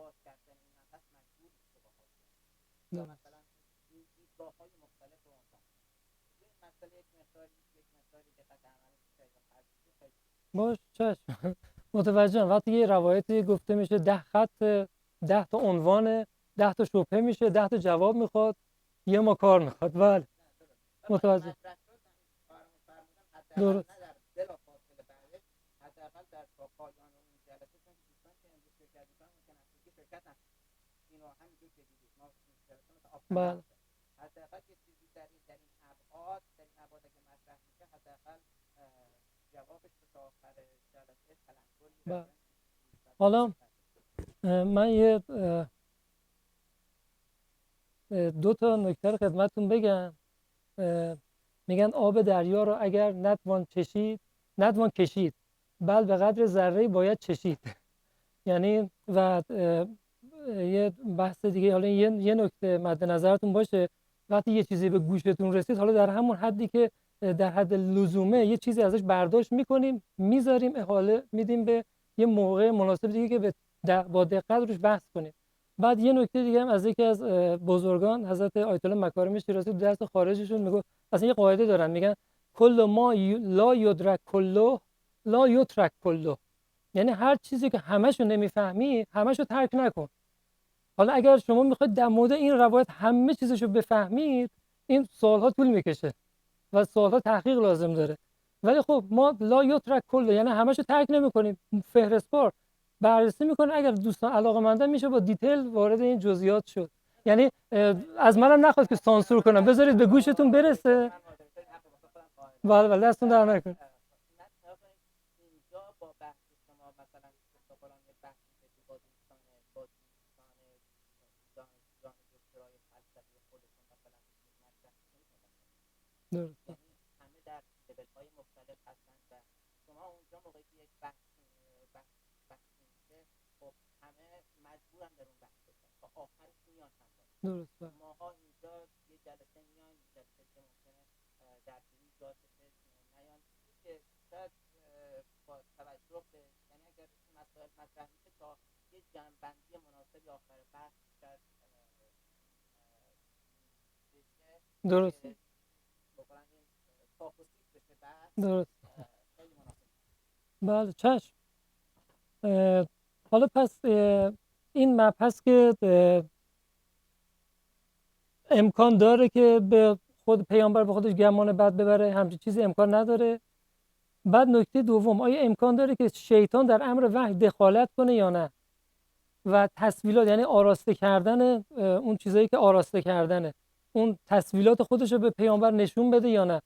باز کردن این نفس مجبور میشه باهاش یا مثلا این دیدگاه‌های مختلف رو عنوان این مسئله یک مقداری دقت عملی میشه یا خرجی باش چشم متوجهم. وقتی یه روایتی گفته میشه 10 خط 10 تا عنوان 10 تا شبهه میشه 10 تا جواب میخواد یه ما کار میخواد. بله متوجه. درست حداقل در پایان اون جلسه چون دوستان که امروز شرکت می‌کنن ممکن است که شرکت نکنن اینو همینجور که دیدید ما این جلسه مثلا بله حداقل یه چیزی در این ابعاد اگه مطرح میشه حداقل جوابش رو تا آخر جلسه تلنگری بله. حالا من یه 2 تا نکته رو خدمتتون بگم. میگن آب دریا رو اگر نتوان کشید بل به قدر ذره باید چشید. یعنی و یه بحث دیگه، حالا یه نکته مد نظرتون باشه وقتی یه چیزی به گوشتون رسید، حالا در همون حدی که در حد لزومه یه چیزی ازش برداشت میکنیم میذاریم احاله میدیم به یه موقع مناسب دیگه که با دقت روش بحث کنیم. بعد یه نکته دیگه هم از یکی از بزرگان حضرت آیت الله مکارم شیرازی درس خارجشون میگه، اصلا یه قاعده دارن میگن کل ما لا یدرک کله لا یترک کله. یعنی هر چیزی که همه‌شو نمیفهمی همه‌شو ترک نکن. حالا اگر شما میخواید در مورد این روایت همه چیزشو بفهمید این سالها طول میکشه و سالها تحقیق لازم داره. ولی خب ما لا یترک کله یعنی همه‌شو ترک نمی‌کنیم، فهرستوار بررسی می‌کنیم. اگر دوستان علاقه‌مندن میشه با دیتیل وارد این جزئیات شد. یعنی از منم نخواد که سانسور کنم، بذارید به گوشتون برسه. بله بله دستون در نکنه. درست. همه در لول‌های مختلف هستن و شما اونجا موقعی که یک بحث میشه خب همه مجبورن در اون بحث بشن تا آخرش میان درست. ماها اینجا یه جلسه میان جلسه که ممکنه در ایجاد بشه نیان که شاید با توجه به یعنی اگر این مسائل مطرح میشه تا یه جمع‌بندی مناسبی آخر بحث شاید درست. درست. بله چشم. حالا پس این مبحث که امکان داره که به خود پیامبر به خودش گمان بد ببره، همچین چیزی امکان نداره. بعد نکته دوم، آیا امکان داره که شیطان در امر وحی دخالت کنه یا نه؟ و تسویلات یعنی آراسته کردن اون چیزایی که آراسته کردنه، اون تسویلات خودش رو به پیامبر نشون بده یا نه؟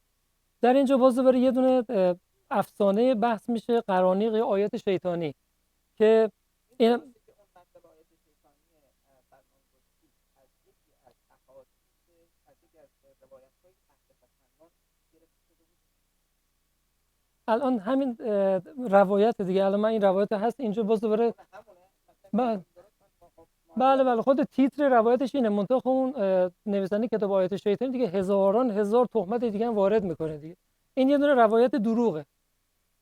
در اینجا باز دوباره یه دونه افسانه بحث میشه، قرانیق یا آیات شیطانی که این الان همین روایت دیگه. الان من این روایت هست اینجا باز دوباره بله خود تیتر روایتش اینه، منتها خب اون نویسنده کتاب آیات شیطانی دیگه هزار تهمت دیگه هم وارد میکنه دیگه. این یه دونه روایت دروغه.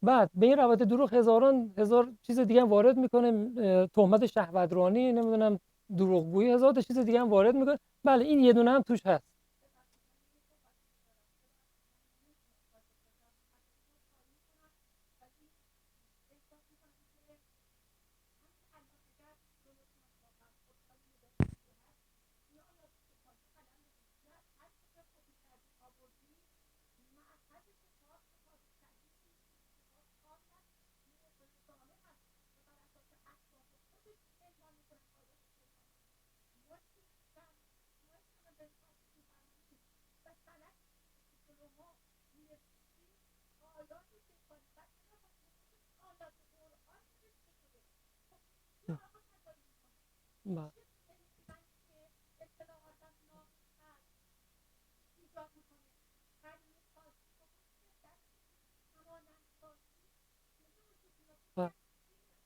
بعد به این روایت دروغ هزار چیز دیگه هم وارد میکنه، تهمت شهوترانی، نمیدونم دروغگویی، هزار تا چیز دیگه هم وارد میکنه. بله این یه دونه هم توش هست.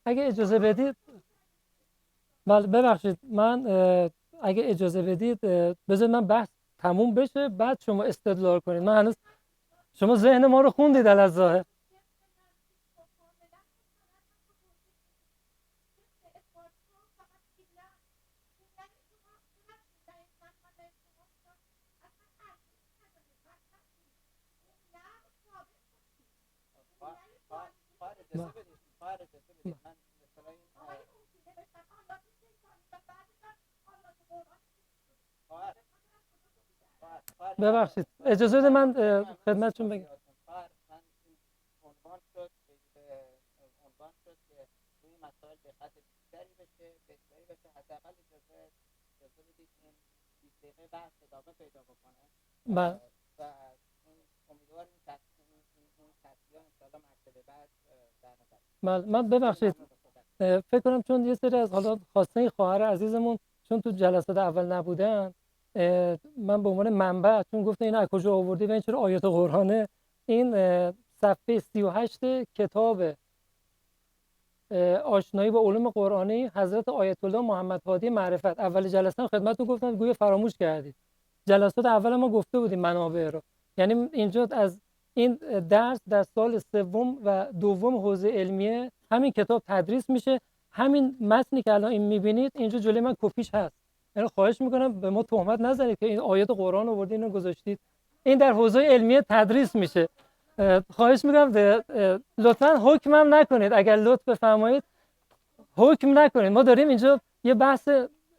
اگه اجازه بدید، بله ببخشید من اگه اجازه بدید بذارید من بحث تموم بشه بعد شما استدلال کنید. من هنوز شما ذهن ما رو خوندید الظاهر. اجازه بدید خواهر اجازه بدید من مثلا این ببخشید اجازه بده من خدمتتون بگم. من عنوان شد عنوان شد که روی مسائل دقت بیشتری بشه حداقل اجازه بدید این 20 دقیقه بحث ادامه پیدا بکنه. بله. و امیدوارم این تصویه انشاءالله مرتبه بعد در نظر. بله من ببخشید فکر کنم چون یه سری از حالا خواسته خواهر عزیزمون چون تو جلسات اول نبودن، من به عنوان منبع چون گفتن این از کجا آوردی و این چرا آیات قرآنه، این صفحه 38 کتاب آشنایی با علوم قرآنی حضرت آیت الله محمد هادی معرفت. اول جلسه خدمتتون گفتم گویا فراموش کردید، جلسات اول ما گفته بودیم منابع رو، یعنی اینجا از این درس در سال سوم و دوم حوزه علمیه همین کتاب تدریس میشه، همین متنی که الان این میبینید اینجا جلوی من کپیش هست. یعنی خواهش میکنم به ما تهمت نزنید که این آیات قرآن آوردین اینو گذاشتید، این در حوزه علمیه تدریس میشه. خواهش میکنم لطفا حکمم نکنید، اگر لطف بفرمایید حکم نکنید. ما داریم اینجا یه بحث،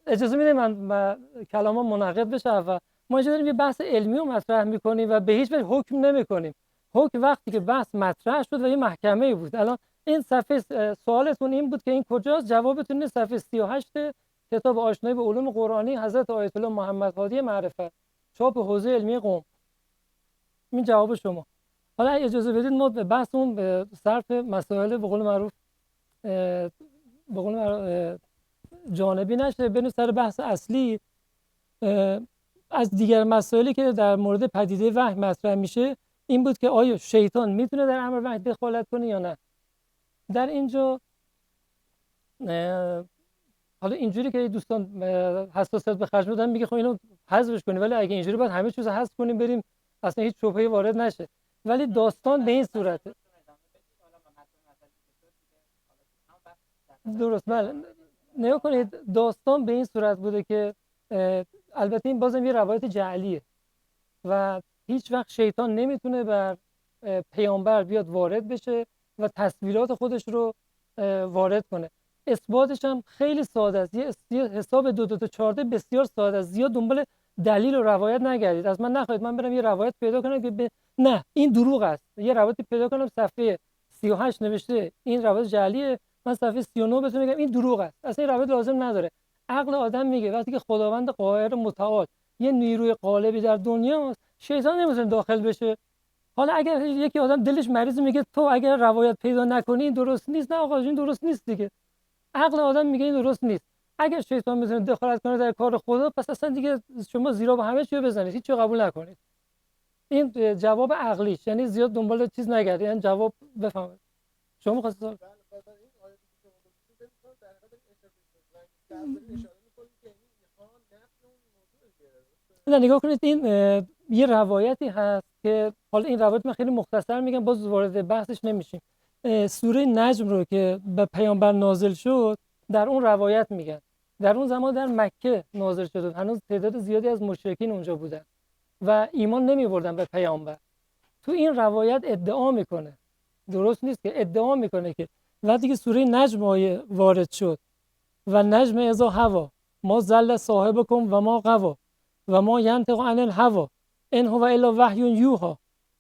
اجازه میدید من کلامم منعقد بشه اول. ما اینجا داریم یه بحث علمی رو مطرح میکنیم و به هیچ وجه حکم نمیکنیم. حکم وقتی که بحث مطرح شد و یه محکمه بود. الان این صفحه سوالتون این بود که این کجاست، جوابتون این صفحه 38 کتاب آشنایی به علوم قرآنی حضرت آیت الله محمد هادی معرفت، چاپ حوزه علمی قم. این جواب شما. حالا اجازه بدید ما به بحثمون به صرف مسائل به قول معروف جانبی نشه، بریم سر بحث اصلی. از دیگر مسائلی که در مورد پدیده وحی مطرح میشه این بود که آیا شیطان میتونه در امر وحی دخالت کنه یا نه. در اینجا حالا اینجوری که دوستان حساسیت به خرج میدن میگه خب اینو حذفش کنیم، ولی اگه اینجوری باید همه چیزو حذف کنیم بریم اصلا هیچ شبهه‌ای وارد نشه. ولی داستان به این صورته. درست بله. نگاه کنید داستان به این صورت بوده که البته این بازم یه روایت جعلیه و هیچ وقت شیطان نمیتونه بر پیامبر بیاد وارد بشه و تصویرات خودش رو وارد کنه. اثباتش هم خیلی ساده است. یه حساب 2 تا 14 بسیار ساده است. زیاد دنبال دلیل و روایت نگردید. از من نخواهید من برم یه روایت پیدا کنم که نه این دروغ است. یه روایتی پیدا کنم صفحه 38 نوشته این روایت جعلیه، من صفحه 39 بهتون میگم این دروغ است. اصلا این روایت لازم نداره. عقل آدم میگه وقتی که خداوند قاهر متعال یه نیروی غالبی در دنیاست، شیطان نمیتونه داخل بشه. حالا اگر یکی آدم دلش مریض میگه تو اگر روایت پیدا نکنی این درست نیست، نه آقا این درست نیست دیگه. عقل آدم میگه این درست نیست. اگر شیطان میتونه دخالت کنه در کار خدا، پس اصلا دیگه شما زیرا با همه چی بزنید، هیچ چیزی قبول نکنید. این جواب عقلیش، یعنی زیاد دنبال چیز نگردید. این جواب بفهمید. شما خواستید نه نگاه کنید این یه روایتی هست که حالا این روایت من خیلی مختصر میگم باز وارد بحثش نمیشیم. سوره نجم رو که به پیامبر نازل شد در اون روایت میگن در اون زمان در مکه نازل شده، هنوز تعداد زیادی از مشرکین اونجا بودن و ایمان نمیبردن به پیامبر. تو این روایت ادعا میکنه، درست نیست که ادعا میکنه که وقتی که سوره نجم وارد شد و نجم اذا هوا ما ضل صاحبکم و ما غوا و ما ینطق عن الهوا ان هو الا وحی یوحی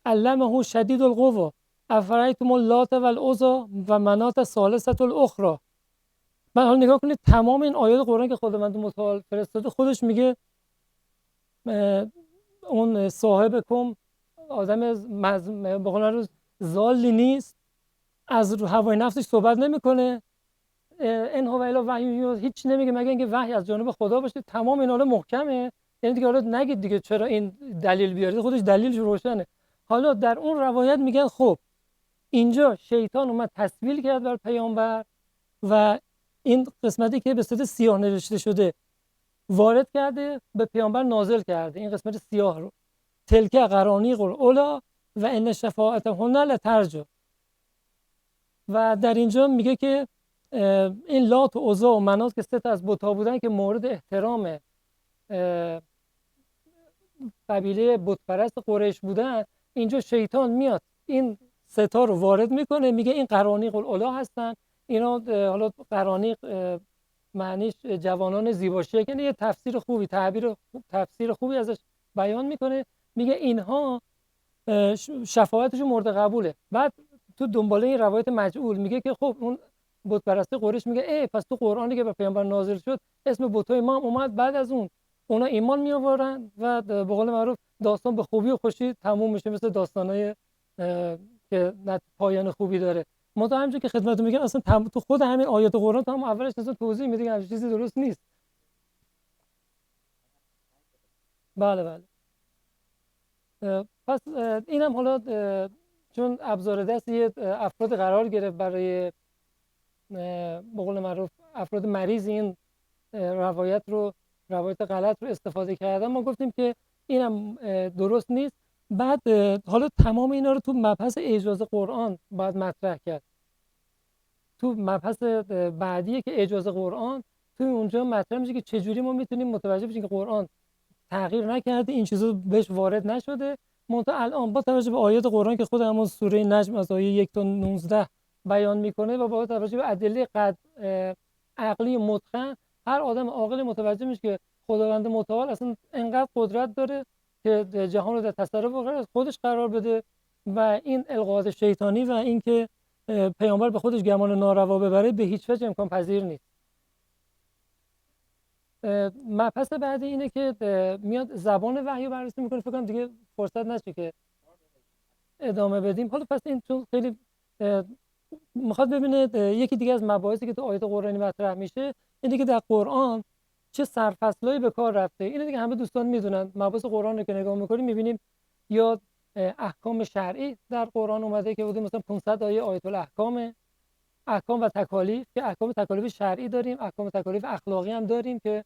علمه شدید القوا افرایتم اللات والعزی و منات الثالثه الاخرى. من حالا نگاه کنید تمام این آیات قرآن که خداوند متعال فرستاده خودش میگه اون صاحبکم آدم به قول روز ضالی نیست، از هوای نفسش صحبت نمیکنه، ان هو الا وحی، هیچ نمیگه مگه اینکه وحی از جانب خدا باشه. تمام اینا محکمه، یعنی دیگه حالا نگید دیگه چرا این دلیل بیارید، خودش دلیلش روشنه. حالا در اون روایت میگن خب اینجا شیطان اومد تسویل کرد بر پیامبر و این قسمتی که به صورت سیاه نوشته شده وارد کرده به پیامبر نازل کرده، این قسمت سیاه رو تلک قرانیق الاولی و ان شفاعتهن لترجو. و در اینجا میگه که این لات و عزی و منات که سه تا از بت‌ها بودن که مورد احترام قبیله بت‌پرست قریش بودن، اینجا شیطان میاد این ستا رو وارد میکنه، میگه این قرانیق الاولا هستن. اینا حالا قرانیق معنیش جوانان زیباشیه، یعنی یه تفسیر خوبی، تفسیر خوبی ازش بیان میکنه. میگه اینها شفاعتشون مورد قبوله. بعد تو دنباله این روایت مجعول میگه که خب اون بت پرستی قریش میگه ای پس تو قرآنی که به پیامبر نازل شد اسم بتای ما هم اومد بعد از اون، اونا ایمان می آورن و به قول معروف داستان به خوبی و خوشی تموم میشه، مثل داستانای که پایان خوبی داره. ما تا همونجوری که خدمتتون میگم اصلا تو خود همین آیات قرآن تا هم اولش اصلا توضیح میده که همین چیزی درست نیست. بله بله. پس اینم حالا چون ابزار دست یه افراد قرار گرفت برای به قول معروف افراد مریض این روایت غلط رو استفاده کردن، ما گفتیم که اینم درست نیست. بعد حالا تمام اینا رو تو مبحث اعجاز قرآن باید مطرح کرد. تو مبحث بعدیه که اعجاز قرآن، تو اونجا مطرح میشه که چجوری ما میتونیم متوجه بشیم که قرآن تغییر نکرده، این چیزا بهش وارد نشده. منتها الان با توجه به آیات قرآن که خود همون سوره نجم از آیه 1 تا 19 بیان میکنه و با توجه به ادله عقلی متقن، هر آدم عاقل متوجه میشه که خداوند متعال اصلا انقدر قدرت داره که جهان رو در تصرف خودش قرار بده و این القاءات شیطانی و اینکه پیامبر به خودش گمان ناروا ببره به هیچ وجه امکان پذیر نیست. مبحث بعدی اینه که میاد زبان وحی رو بررسی میکنه. فکر کنم دیگه فرصت نشه که ادامه بدیم. حالا پس این چون خیلی میخواد ببینه یکی دیگه از مباحثی که تو آیات قرآنی مطرح میشه اینه که در قرآن چه سرفصلایی به کار رفته. اینه دیگه همه دوستان میدونن. مباحث قرآن رو که نگاه میکنیم میبینیم یا احکام شرعی در قرآن اومده که بوده مثلا 500 آیه آیت الاحکام، احکام و تکالیف که احکام تکالیف شرعی داریم، احکام تکالیف اخلاقی هم داریم که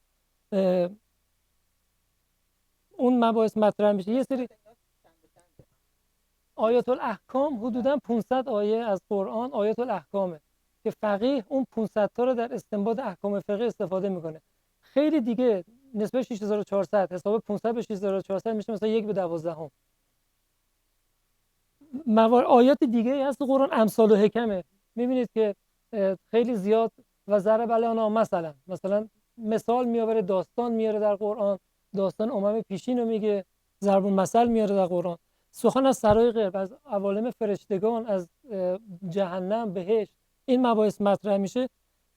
اون مباحث مطرح میشه. یه سری آیات الاحکام حدوداً 500 آیه از قرآن آیات الاحکامه که فقیه اون 500 تا رو در استنباط احکام فقهی استفاده میکنه. خیلی دیگه نسبت 6400 حساب 500 به 6400 میشه مثلا 1 به 12. آیات دیگه هست قرآن امثال و حکمه. میبینید که خیلی زیاد و ضرب لنا مثلا مثال میاره، داستان میاره در قرآن، داستان پیشین رو میگه، ضرب المثل میاره در قرآن، سخن از سرای غیب، از عوالم فرشتگان، از جهنم، بهشت، این مباحث مطرح میشه.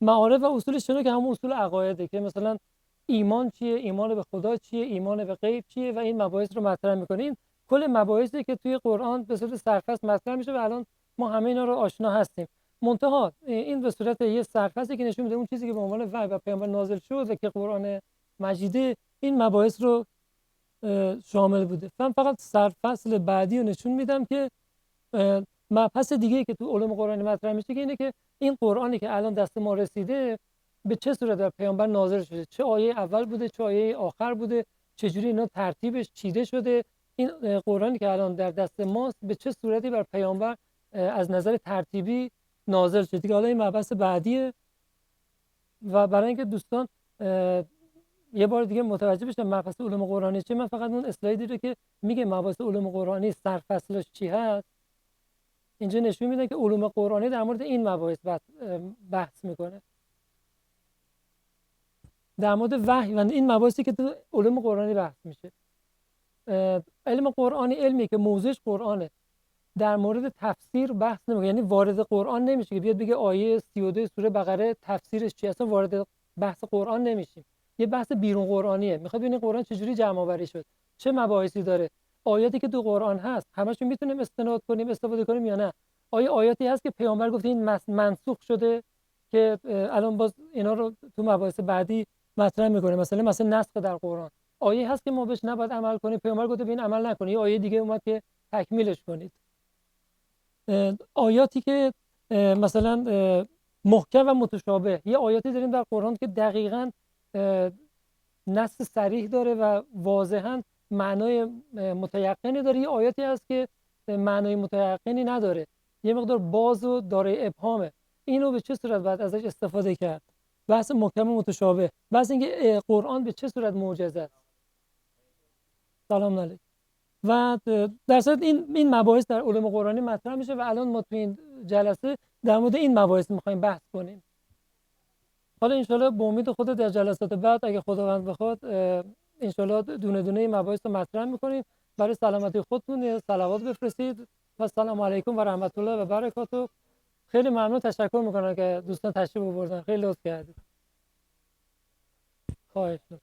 معارف و اصول شنو که همون اصول عقایده که مثلا ایمان چیه، ایمان به خدا چیه، ایمان به غیب چیه و این مباحث رو مطرح میکنین. کل مباحثی که توی قرآن به صورت سرفصل مطرح میشه و الان ما همه اینا رو آشنا هستیم. منتها این به صورت یه سرفصلی که نشون میده اون چیزی که به عنوان وحی و پیامبر نازل شد و که قرآن مجیده این مباحث رو شامل بوده. من فقط سرفصل بعدی رو نشون میدم که مبحث دیگه که تو علوم قرآنی مطرح میشه که اینه که این قرآنی که الان دست ما رسیده به چه صورت در پیامبر نازل شده، چه آیه اول بوده، چه آیه آخر بوده، چجوری اینا ترتیبش چیده شده. این قرآنی که الان در دست ماست به چه صورتی بر پیامبر از نظر ترتیبی نازل شده. دیگه حالا این مبحث بعدیه و برای اینکه دوستان یه بار دیگه متوجه بشن مبحث علوم قرآنی چیه، من فقط اون اسلایدی رو که میگه مبحث علوم قرآنی سرفصلش چی هست اینجا نشون میده که علوم قرآنی در مورد این مباحث بحث میکنه، در مورد وحی و این مباحثی که تو علوم قرآنی بحث میشه. علم قرآنی علمی که موضوعش قرآنه، در مورد تفسیر بحث نمیکنه، یعنی وارد قرآن نمیشه که بیاد بگه آیه 32 سوره بقره تفسیرش چیه، اصلا وارد بحث قرآن نمیشیم. یه بحث بیرون قرآنیه، میخواد ببینید قرآن چجوری جمع آوری شد، چه مباحثی داره، آیاتی که تو قرآن هست همشون میتونیم استناد کنیم استفاده کنیم یا نه، آیاتی هست که پیامبر گفته این منسوخ شده که الان باز اینا رو تو مباحث بعدی مطرح میکنه. مثلا نسخ در قرآن آیه هست که ما بهش نباید عمل کنیم، پیامبر گفته ببین عمل نکنید، یه آیه دیگه اومد که تکمیلش کنید. آیاتی که مثلا محکم و متشابه، یه آیاتی داریم در قرآن که دقیقاً نص صریح داره و واضحاً معنای متیقنی داره، یه آیاتی هست که معنای متیقنی نداره، یه مقدار باز و دارای ابهامه. اینو به چه صورت باید ازش استفاده کرد؟ بحث محکم و متشابه، بحث اینکه قرآن به چه صورت معجزه است. سلام علیکم. و در صورت این مباحث در علوم قرآنی مطرح میشه و الان ما تو این جلسه در مورد این مباحث میخوایم بحث کنیم. حالا انشالله به امید خدا در جلسات بعد اگه خداوند بخواد انشالله دونه دونه این مباحث رو مطرح میکنیم. برای سلامتی خودتون صلوات بفرستید و السلام علیکم و رحمت الله و برکاته. خیلی ممنون، تشکر میکنم که دوستان تشریف آوردن، خیلی لطف کردید. خواهش می‌کنم.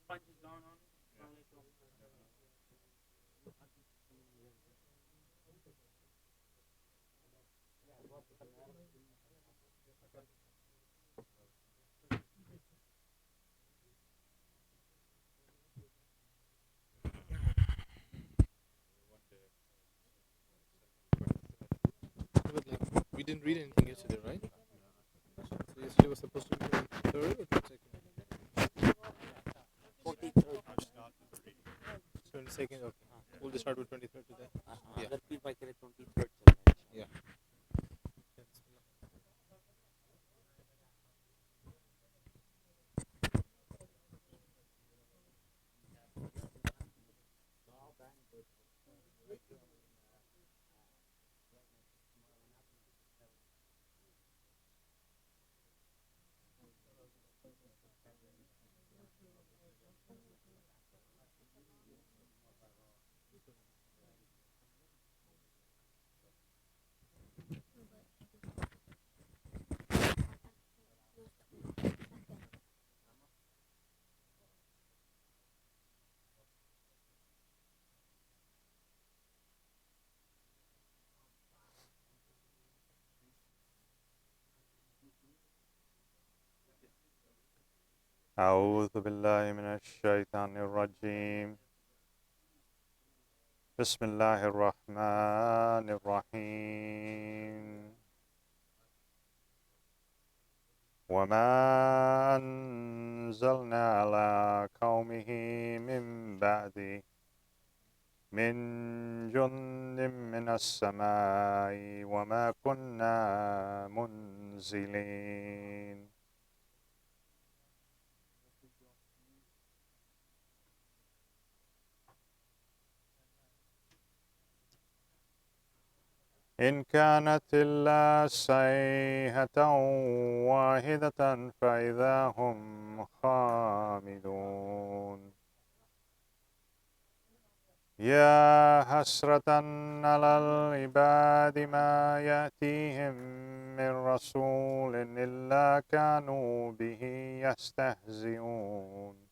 Punch is gone on. We didn't read anything yesterday, right? So yesterday was supposed to be the third or 22nd? 43rd. 22nd, okay. We'll just start with 23rd today. Yeah. अगर पीर भाई करे 23rd चल Yeah. أعوذ بالله من الشيطان الرجيم. بسم الله الرحمن الرحيم. وما أنزلنا على قومه من بعده من جند من السماء وما كنا منزلين. إن كانت إلا صيحة واحدة فإذا هم خامدون. يا حسرة على العباد ما يأتيهم من رسول إلا كانوا به يستهزئون.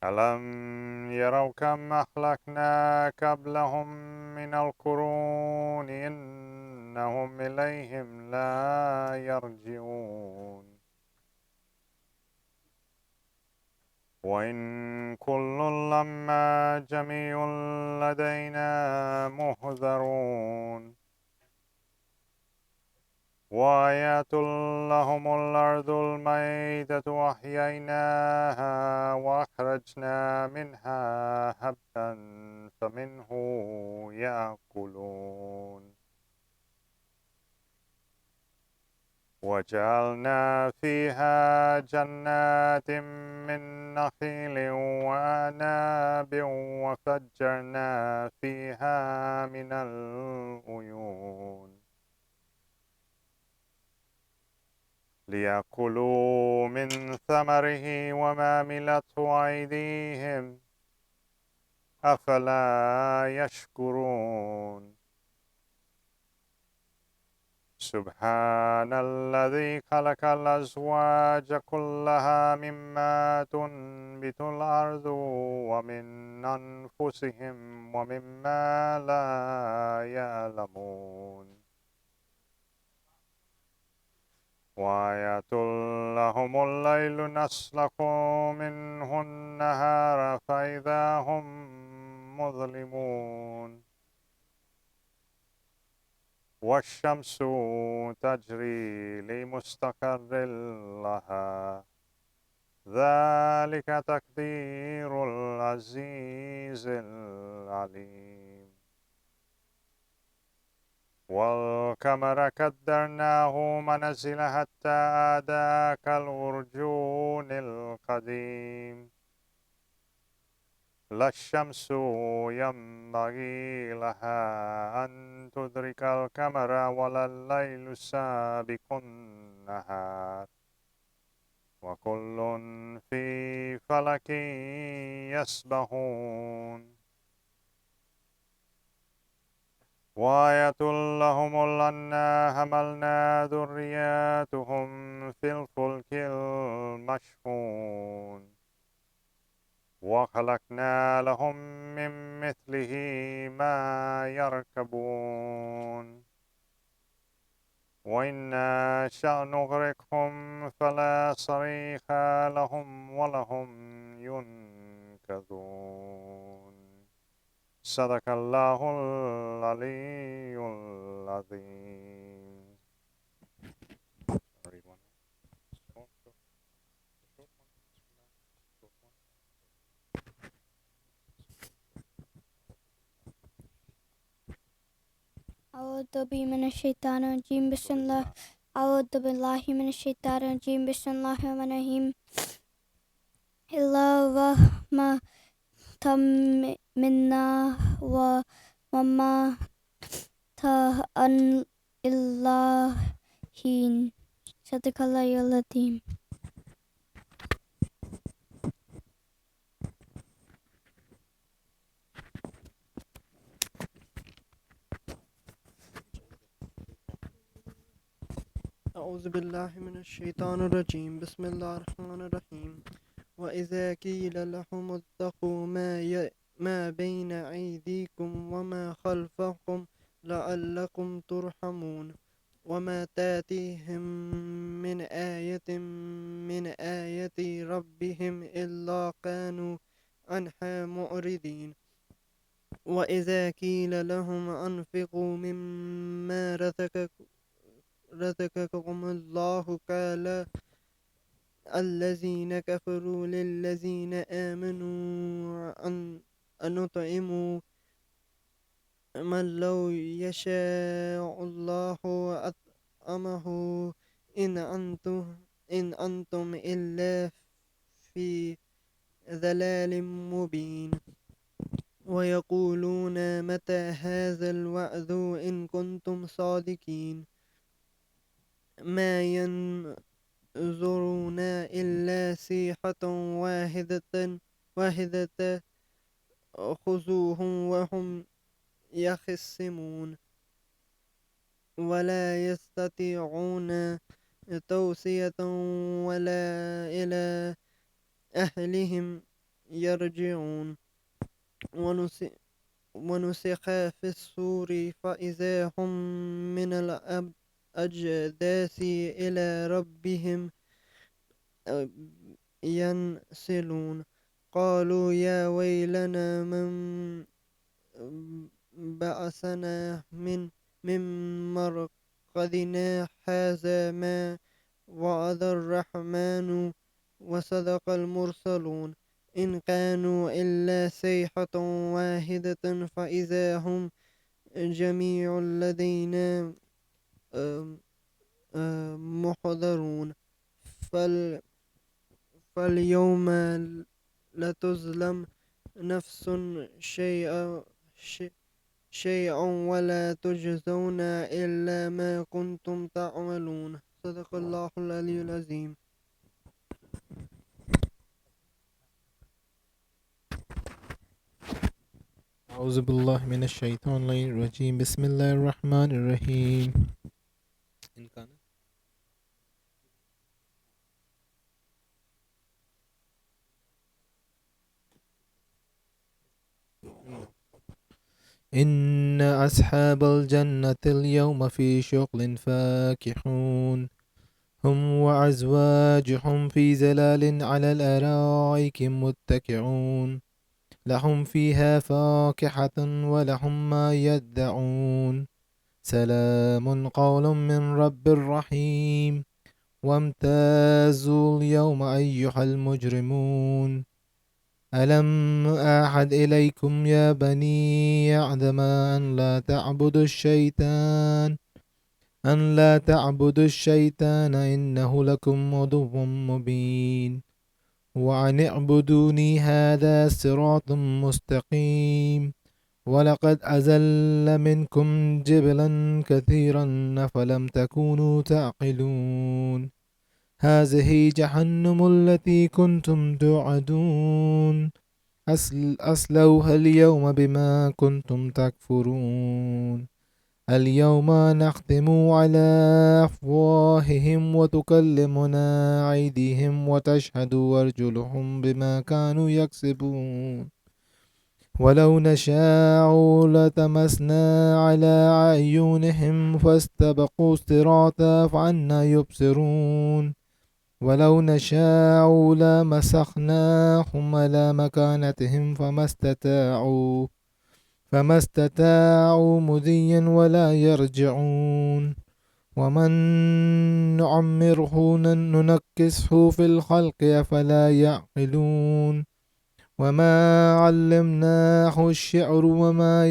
ألم يروا كم أهلكنا قبلهم من القرون إنهم إليهم لا يرجعون. وإن كل لما جميع لدينا محضرون. وآيات لهم الأرض الميتة أحييناها وأخرجنا منها حبا فمنه يأكلون. وجعلنا فيها جنات من نخيل وأعناب وفجرنا فيها من العيون ليأكلوا من ثمره وما عملته أيديهم أفلا يشكرون. سبحان الذي خلق الأزواج كلها مما تنبت الأرض ومن أنفسهم ومما لا يعلمون. وآية لهم الليل نسلخ منه النهار فإذا هم مظلمون. والشمس تجري لمستقر لها ذلك تقدير العزيز العليم. والقمر قدرناه منازل حتى عاد كالعرجون القديم. لا الشمس ينبغي لها أن تدرك القمر ولا الليل سابق النهار وكل في فلك يسبحون وآية لهم أنا حملنا ذرياتهم في الفلك المشحون وخلقنا لهم من مثله ما يركبون وإن نشأ نغرقهم فلا صريخ لهم ولهم ينقذون صدق الله العلي العظيم. أعوذ بالله من الشيطان الرجيم بسم الله أعوذ بالله من الشيطان الرجيم بسم الله الرحمن الرحيم إلا رحمة منا وما تأن إلا حين صدق الله العظيم. أعوذ بالله من الشيطان الرجيم بسم الله الرحمن الرحيم وإذا قيل لهم اتقوا ما بين أيديكم وما خلفكم لعلكم ترحمون وما تأتيهم من آية من آية ربهم إلا كانوا عنها معرضين وإذا قيل لهم أنفقوا مما رزقكم الله قال الذين كفروا للذين آمنوا أن نطعم من لو يشاء الله أطعمه إن أنتم إلا في ضلال مبين ويقولون متى هذا الوعد إن كنتم صادقين ما ينظرون إلا صيحة واحدة خذوهم وهم يخصمون ولا يستطيعون توصية ولا إلى أهلهم يرجعون ونسخ في الصور فإذا هم من الأجداث إلى ربهم ينسلون قالوا يا ويلنا من بعثنا من مرقدنا هذا ما وعد الرحمن وصدق المرسلون إن كانوا إلا صيحة واحدة فإذا هم جميع لدينا محضرون فاليوم لا تظلم نفس شيئا ولا تجزون إلا ما كنتم تعملون صدق الله العلي العظيم. أعوذ بالله من الشيطان الرجيم بسم الله الرحمن الرحيم. إن كان إن أصحاب الجنة اليوم في شغل فاكهون هم وأزواجهم في زلال على الأرائك متكئون لهم فيها فاكهة ولهم ما يدعون سلام قول من رب رحيم وامتازوا اليوم أيها المجرمون ألم أعهد إليكم يا بني آدم أن لا تعبدوا الشيطان إنه لكم عدو مبين وأن اعبدوني هذا صراط مستقيم ولقد أزل منكم جبلا كثيرا فلم تكونوا تعقلون هذه جهنم التي كنتم توعدون أصلوها اليوم بما كنتم تكفرون اليوم نختم على أفواههم وتكلمنا أيديهم وتشهد أرجلهم بما كانوا يكسبون ولو نشاء لتمسنا على أعينهم فاستبقوا الصراط فأنى يبصرون ولو نشاء لمسخناهم على مكانتهم فما استطاعوا مضيا ولا يرجعون ومن نعمره ننكسه في الخلق أفلا يعقلون وما علمناه الشعر وما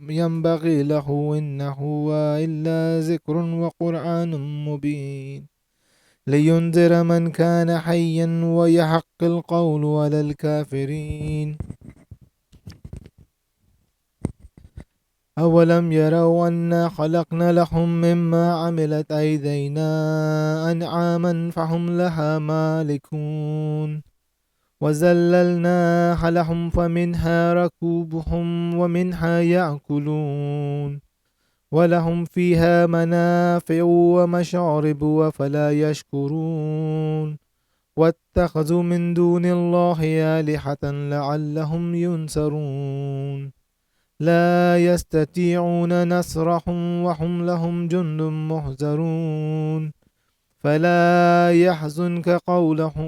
ينبغي له إن هو إلا ذكر وقرآن مبين لينذر من كان حيا ويحق القول على الكافرين أولم يروا أنا خلقنا لهم مما عملت أيدينا أنعاما فهم لها مالكون وذللناها لهم فمنها ركوبهم ومنها يأكلون ولهم فيها منافع ومشارب أفلا يشكرون واتخذوا من دون الله آلهة لعلهم ينصرون لا يستطيعون نصرهم وهم لهم جند محضرون فلا يحزنك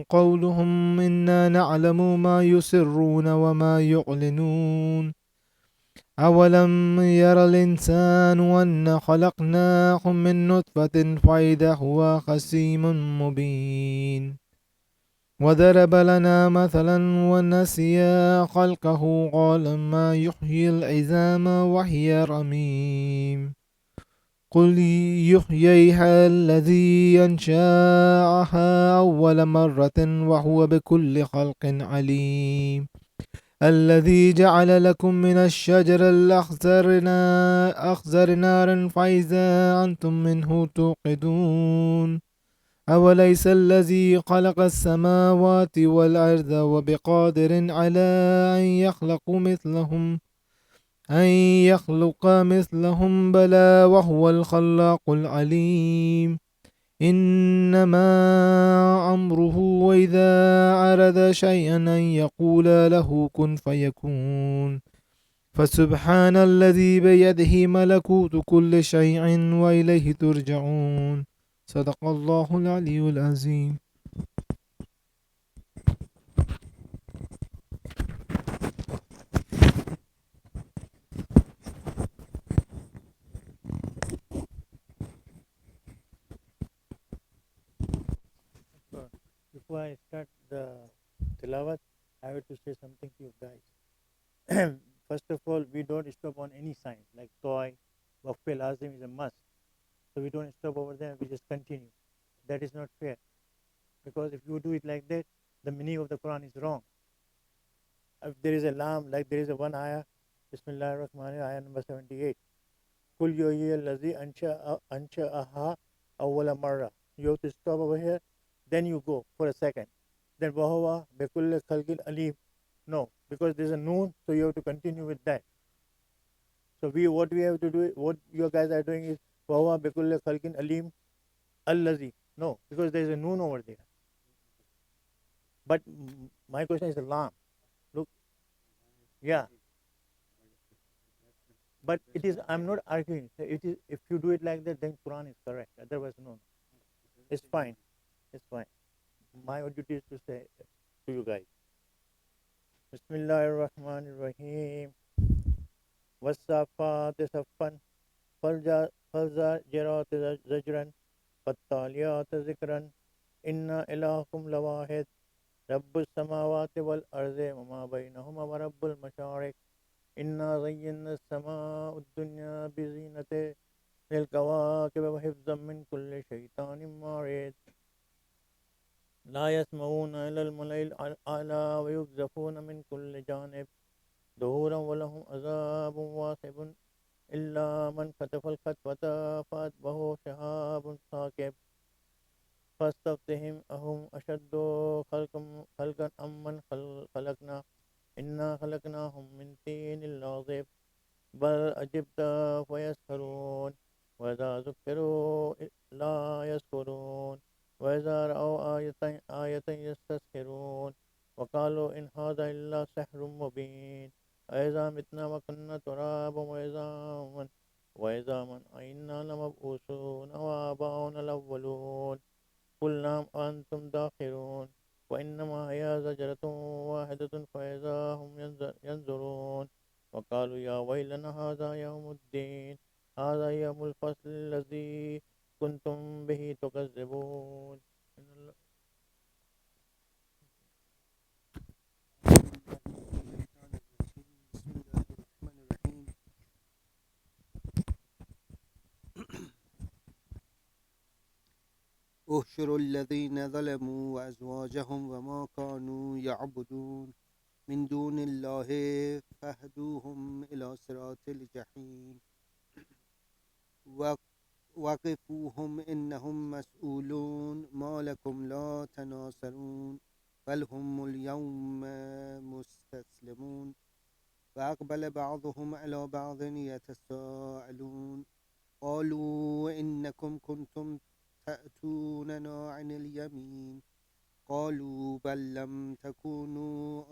قولهم إنا نعلم ما يسرون وما يعلنون أولم ير الإنسان أن خلقناه من نطفة فإذا هو خصيم مبين وضرب لنا مثلا ونسي خلقه قال ما يحيي العظام وهي رميم قل يحييها الذي أنشأها أول مرة وهو بكل خلق عليم الذي جعل لكم من الشجر الأخضر نارا فإذا أنتم منه توقدون أوليس الذي خلق السماوات والأرض وبقادر على أن يخلق مثلهم بلى وهو الخلاق العليم إنما أمره وإذا أراد شيئا أن يقول له كن فيكون فسبحان الذي بيده ملكوت كل شيء وإليه ترجعون صدق الله العلي العظيم. Before I start the tilawat, I have to say something to you guys. First of all, we don't stop on any sign like toy, waqf lazim is a must. So we don't stop over there, we just continue. That is not fair. Because if you do it like that, the meaning of the Quran is wrong. If there is a lam, like there is a one ayah, Bismillah ar-Rahman ayah number 78. Kul yohiya lazi ansha'aha awwala marra. You have to stop over here, then you go for a second. Then wahuwa bekulli khalqin alim. No, because there's a noon, so you have to continue with that. So what we have to do, what you guys are doing is wahuwa bekulli khalqin alim allazi. No, because there's a noon over there. But my question is a lam. Look, yeah. But it is, I'm not arguing. It is, if you do it like that, then Quran is correct. Otherwise, no. It's fine. It's fine. My duty is to say to you guys. Bismillahir Rahmanir Rahim. Wasafat saffan. Falzajirat zajran. Fattaliyat zikran. Inna ilahakum lawahid. Rabbus samawati wal arzi wa ma bainahuma wa rabbul masharik. Inna zayyana as-samaa'a ad-dunya bi zinati lil kawakib wa hifzan min kulli shaytanin marid. لا يسمعون إلى الملأ الأعلى ويقذفون من كل جانب دهورا ولهم عذاب واصب إلا من خطف الخطفة فأتبعه شهاب ثاقب فاستفتهم أهم أشد خلقا أم من خلقنا إنا خلقناهم من طين لازب بل أجبت فيسخرون وإذا ذكروا لا يذكرون وإذا رأوا آية يستسخرون وقالوا إن هذا إلا سحر مبين أإذا متنا وكنا ترابا وإذا من أئنا لمبعوثون وآباؤنا الأولون قل نعم أنتم داخرون وإنما هي زجرة واحدة فإذا هم ينظرون وقالوا يا ويلنا هذا يوم الدين هذا يوم الفصل الذي كنتم به تكذبون بسم الله الرحمن الرحيم احشروا الذين ظلموا وأزواجهم وما كانوا يعبدون من دون الله فاهدوهم إلى صراط الجحيم وقفوهم إنهم مسؤولون ما لكم لا تناصرون بل هم اليوم مستسلمون فأقبل بعضهم على بعض يتساءلون قالوا إنكم كنتم تأتوننا عن اليمين قالوا بل لم تكونوا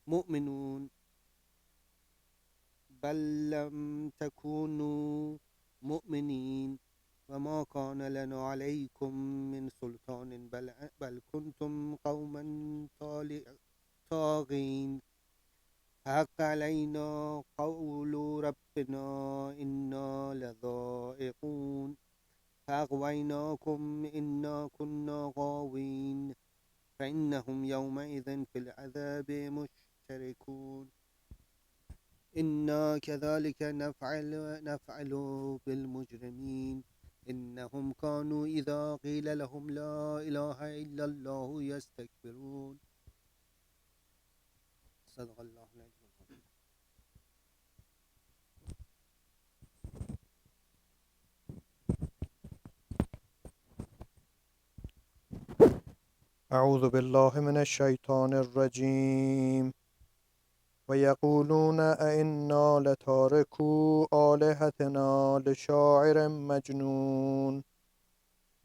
مؤمنون بل لم تكونوا مؤمنين وما كان لنا عليكم من سلطان بل كنتم قوما طاغين حق علينا قول ربنا إنا لذائقون فأغويناكم إنا كنا غاوين فإنهم يومئذ في العذاب مشتركون إنا كذلك نفعل بالمجرمين إنهم كانوا إذا قيل لهم لا إله إلا الله يستكبرون صدق الله العظيم. أعوذ بالله من الشيطان الرجيم ويقولون أئنا لتاركو آلهتنا لشاعر مجنون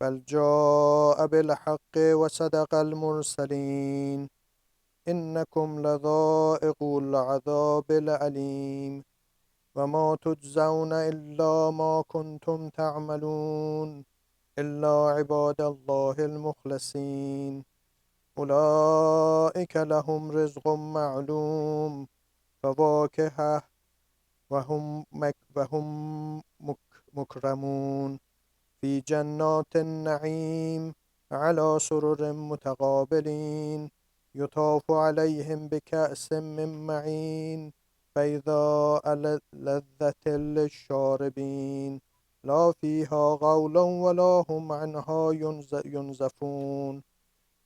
بل جاء بالحق وصدق المرسلين إنكم لذائقو العذاب الأليم وما تجزون إلا ما كنتم تعملون إلا عباد الله المخلصين أولئك لهم رزق معلوم فواكه وهم مكرمون في جنات النعيم على سرر متقابلين يطاف عليهم بكأس من معين بيضاء لذة للشاربين لا فيها غول ولا هم عنها ينزفون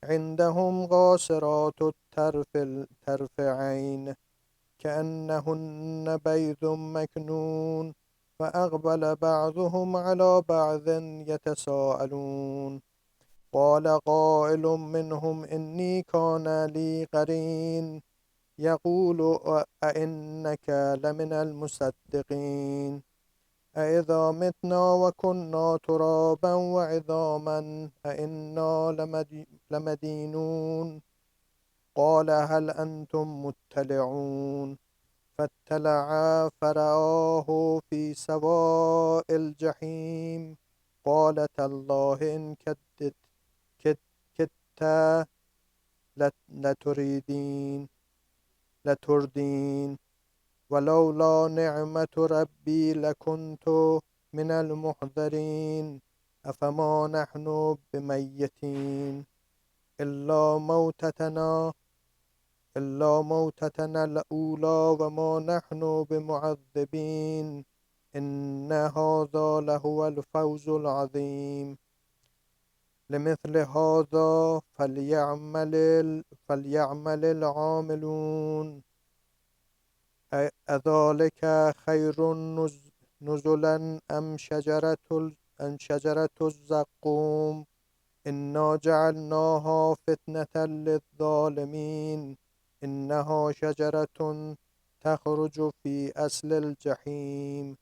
عندهم قاصرات الطرف عين كأنهن بيض مكنون فأقبل بعضهم على بعض يتساءلون قال قائل منهم إني كان لي قرين يقول أئنك لمن المصدقين أإذا متنا وكنا ترابا وعظاما أإنا لمدينون قال هل أنتم مطلعون فاطلع فرآه في سواء الجحيم قال تالله إن كدت لتردين ولولا نعمة ربي لكنت من المحضرين أفما نحن بميتين إلا موتتنا الأولى وما نحن بمعذبين إن هذا لهو الفوز العظيم لمثل هذا فليعمل العاملون أذلك خير نزلا أم شجرة الزقوم إنا جعلناها فتنة للظالمين إنها شجرة تخرج في أصل الجحيم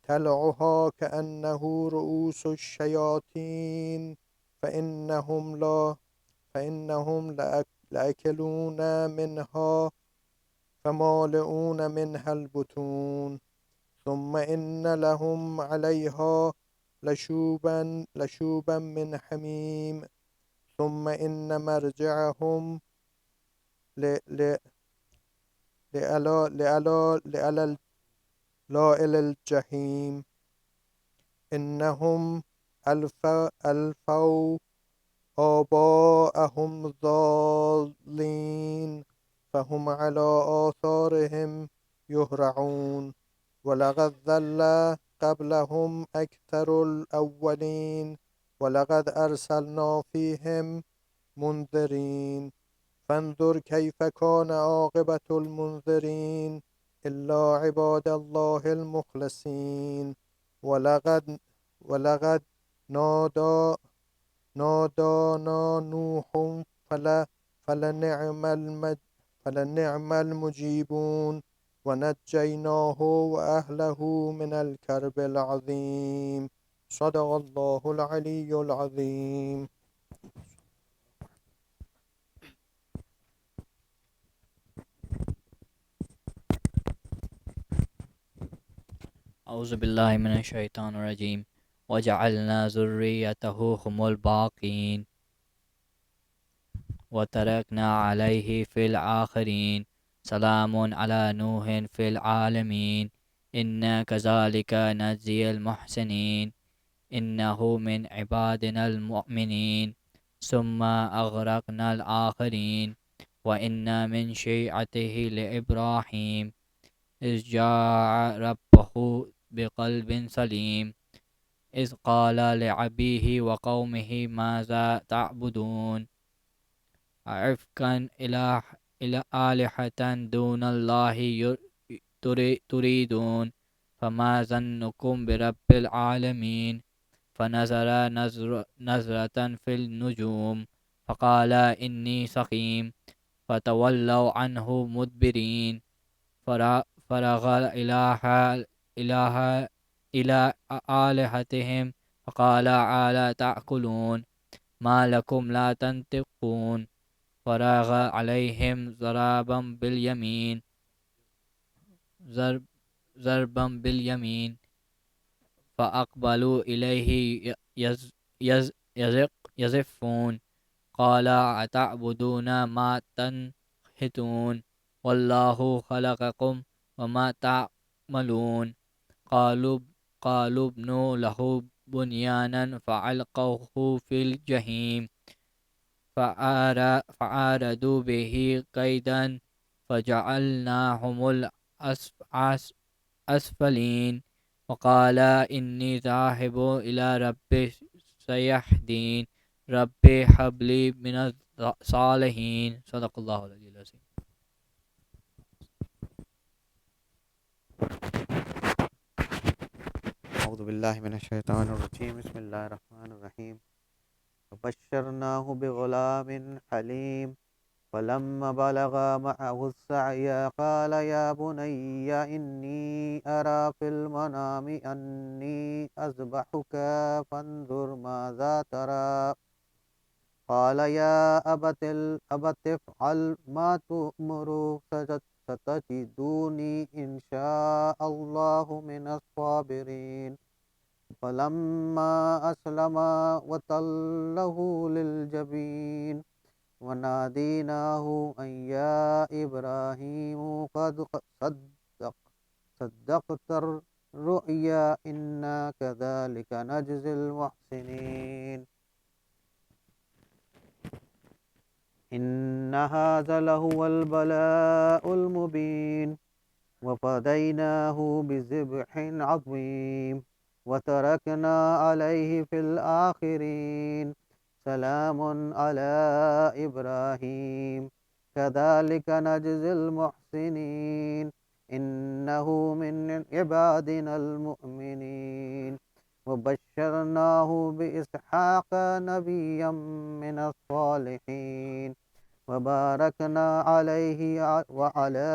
تلعها كأنه رؤوس الشياطين فإنهم لأكلون منها فمالئون منها البطون ثم إن لهم عليها لشوبا من حميم ثم إن مرجعهم لإلى الجحيم إنهم ألفوا آباءهم ضالين فهم على آثارهم يهرعون ولقد ضل قبلهم أكثر الأولين ولقد أرسلنا فيهم منذرين فانظر كيف كان عاقبة المنذرين إلا عباد الله المخلصين ولقد نادانا نوح فلنعم المجيبون ونجيناه وأهله من الكرب العظيم صدق الله العلي العظيم. أعوذ بالله من الشيطان الرجيم وجعلنا ذريته هم الباقين وتركنا عليه في الآخرين سلام على نوح في العالمين إنا كذلك نجزي المحسنين إنه من عبادنا المؤمنين ثم أغرقنا الآخرين وإن من شيعته لإبراهيم إذ جاء ربه بقلب سليم إذ قال لأبيه وقومه ماذا تعبدون أعفكا آلهة دون الله تريدون فما ظنكم برب العالمين فنظر نظرة في النجوم فقال إني سقيم فتولوا عنه مدبرين فرغ إلى آلهتهم فقال ألا تأكلون ما لكم لا تنطقون فراغ عليهم ضربا باليمين فأقبلوا إليه يزفون قال أتعبدون ما تنحتون والله خلقكم وما تعملون قالوا ابنوا له بنيانا فألقوه في الجحيم فأرادوا به كيدا فجعلناهم الأسفلين وقال إني ذاهب إلى ربي سيهدين ربي هب لي من الصالحين صدق الله العلي العظيم. أعوذ بالله من الشيطان الرجيم بسم الله الرحمن الرحيم فبشرناه بغلام حليم فلما بلغ معه السعي قال يا بني إني أرى في المنام أني أذبحك فانظر ماذا ترى قال يا أبت افعل ما تؤمر ستجدوني إن شاء الله من الصابرين فلما أسلم وتله للجبين وناديناه أن يا إبراهيم قد صدقت الرؤيا إنا كذلك نجزي المحسنين إن هذا لهو البلاء المبين وفديناه بذبح عظيم وتركنا عليه في الآخرين سلام على إبراهيم كذلك نجزي المحسنين إنه من عبادنا المؤمنين وبشرناه بإسحاق نبيا من الصالحين وباركنا عليه وعلى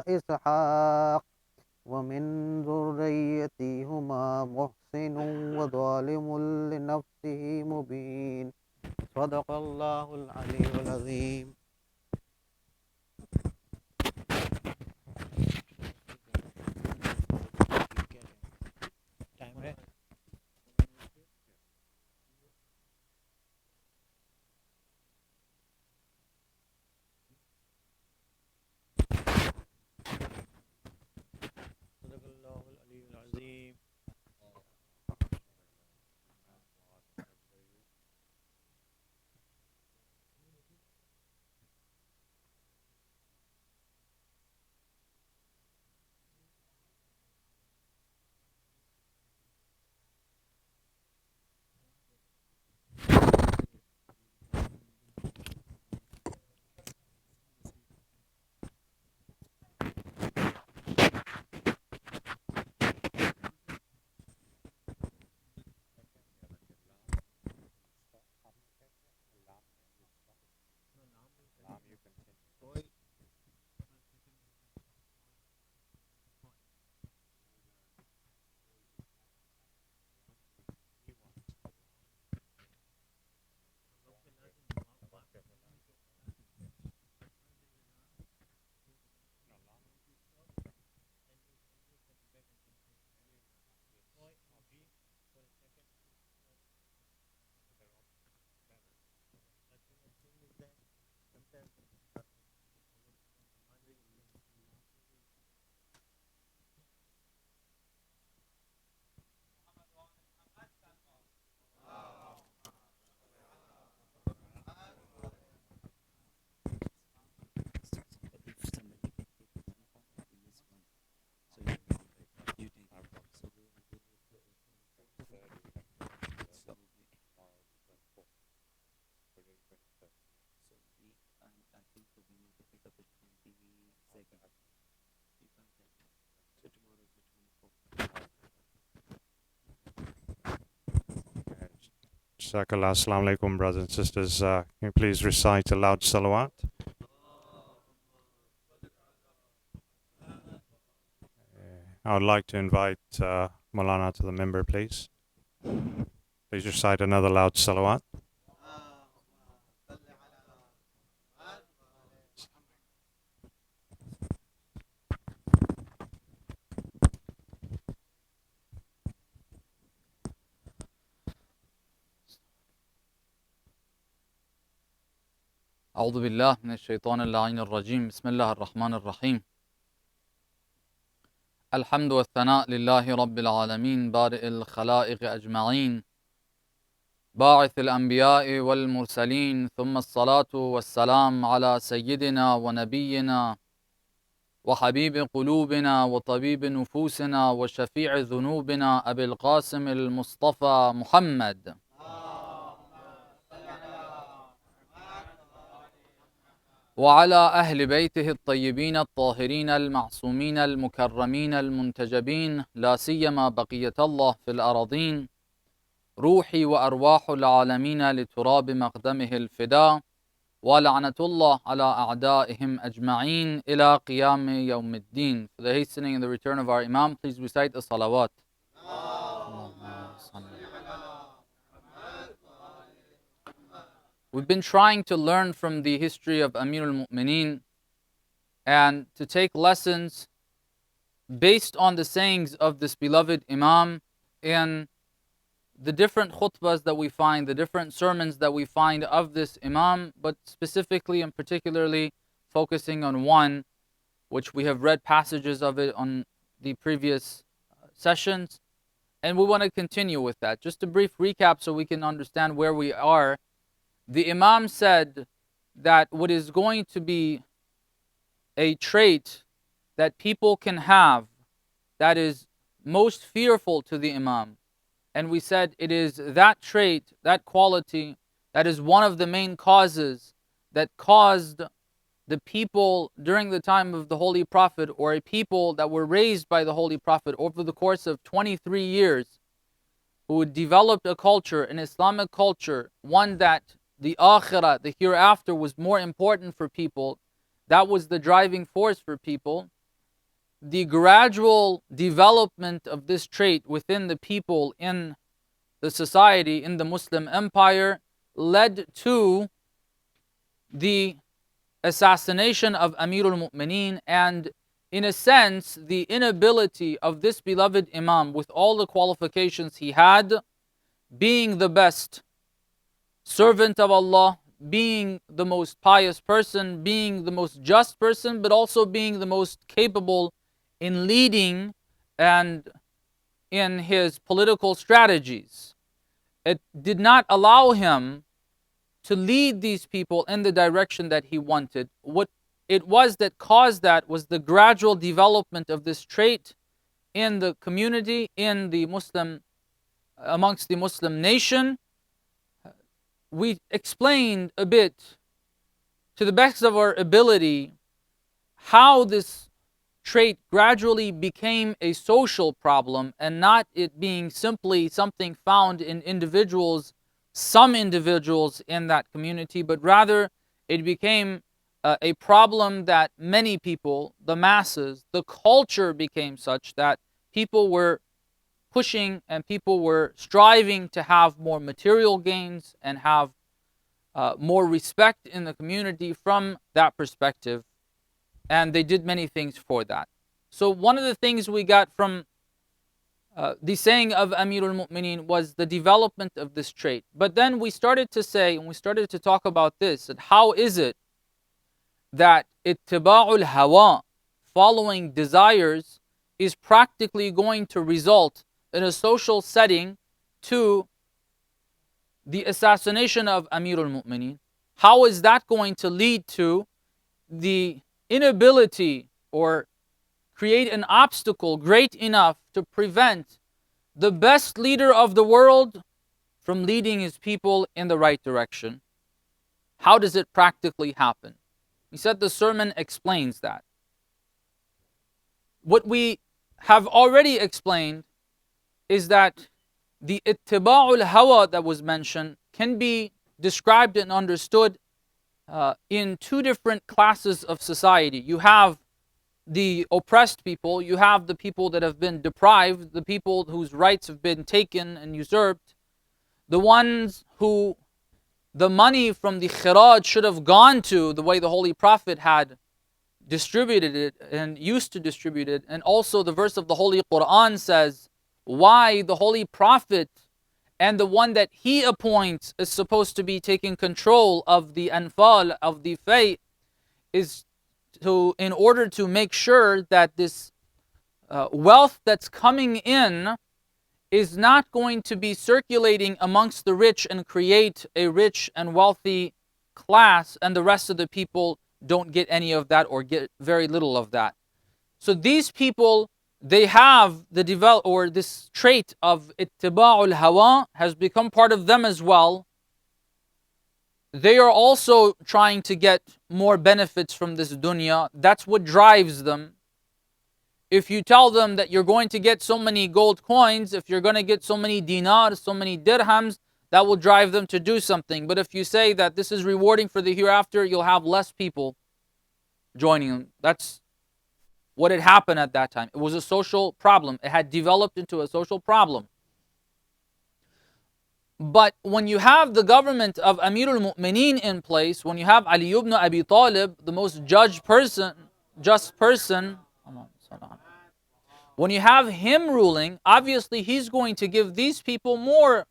إسحاق ومن ذريتهما محسن وظالم لنفسه مبين صدق الله العلي العظيم. Time, right? صدق الله العلي العظيم. Jazakallah. Assalamu alaikum, brothers and sisters. Can you please recite a loud salawat? I would like to invite Maulana to the member, please. Please recite another loud salawat. أعوذ بالله من الشيطان اللعين الرجيم بسم الله الرحمن الرحيم الحمد والثناء لله رب العالمين بارئ الخلائق أجمعين باعث الأنبياء والمرسلين ثم الصلاة والسلام على سيدنا ونبينا وحبيب قلوبنا وطبيب نفوسنا وشفيع ذنوبنا أبي القاسم المصطفى محمد وعلى أهل بيته الطيبين الطاهرين المعصومين المكرمين المنتجبين لا سيما بقية الله في الأراضين روحي وأرواح العالمين لتراب مقدمه الفداء ولعنة الله على أعدائهم أجمعين إلى قيام يوم الدين. For the hastening and the return of our Imam, please recite the salawat. We've been trying to learn from the history of Amir al-Mu'mineen and to take lessons based on the sayings of this beloved Imam and the different khutbahs that we find, the different sermons that we find of this Imam, but specifically and particularly focusing on one, which we have read passages of it on the previous sessions, and we want to continue with that. Just a brief recap so we can understand where we are. The Imam said that what is going to be a trait that people can have that is most fearful to the Imam, and we said it is that trait, that quality, That is one of the main causes that caused the people during the time of the Holy Prophet, or a people that were raised by the Holy Prophet over the course of 23 years, who developed a culture, an Islamic culture, one that the akhirah, the hereafter, was more important for people. That was the driving force for people. The gradual development of this trait within the people in the society, in the Muslim empire, led to the assassination of Amirul Mu'mineen, and in a sense the inability of this beloved Imam, with all the qualifications he had, being the best servant of Allah, being the most pious person, being the most just person, but also being the most capable in leading and in his political strategies. It did not allow him to lead these people in the direction that he wanted. What it was that caused that was the gradual development of this trait in the community, in the Muslim, amongst the Muslim nation. We explained a bit, to the best of our ability, how this trait gradually became a social problem, and not it being simply something found in individuals, some individuals in that community, but rather it became a problem that many people, the masses, the culture became such that people were pushing and people were striving to have more material gains and have more respect in the community from that perspective. And they did many things for that. So one of the things we got from the saying of Amirul Mu'mineen was the development of this trait. But then we started to say, and we started to talk about this, that how is it that ittiba'ul hawa, following desires, is practically going to result in a social setting to the assassination of Amirul Mu'mineen? How is that going to lead to the inability or create an obstacle great enough to prevent the best leader of the world from leading his people in the right direction? How does it practically happen? We said the sermon explains that. What we have already explained is that the ittiba'ul hawa that was mentioned can be described and understood in two different classes of society. You have the oppressed people, you have the people that have been deprived, the people whose rights have been taken and usurped, the ones who the money from the khiraj should have gone to, the way the Holy Prophet had distributed it and used to distribute it. And also the verse of the Holy Quran says why the Holy Prophet and the one that he appoints is supposed to be taking control of the anfal, of the fay, is to, in order to make sure that this wealth that's coming in is not going to be circulating amongst the rich and create a rich and wealthy class, and the rest of the people don't get any of that or get very little of that. So these people, they have the or this trait of ittiba'ul hawa has become part of them as well. They are also trying to get more benefits from this dunya. That's what drives them. If you tell them that you're going to get so many gold coins, if you're going to get so many dinars, so many dirhams, that will drive them to do something. But if you say that this is rewarding for the hereafter, you'll have less people joining them. That's what had happened at that time. It was a social problem. It had developed into a social problem. But when you have the government of Amirul Mu'mineen in place, when you have Ali ibn Abi Talib, the most just person, when you have him ruling, obviously he's going to give these people more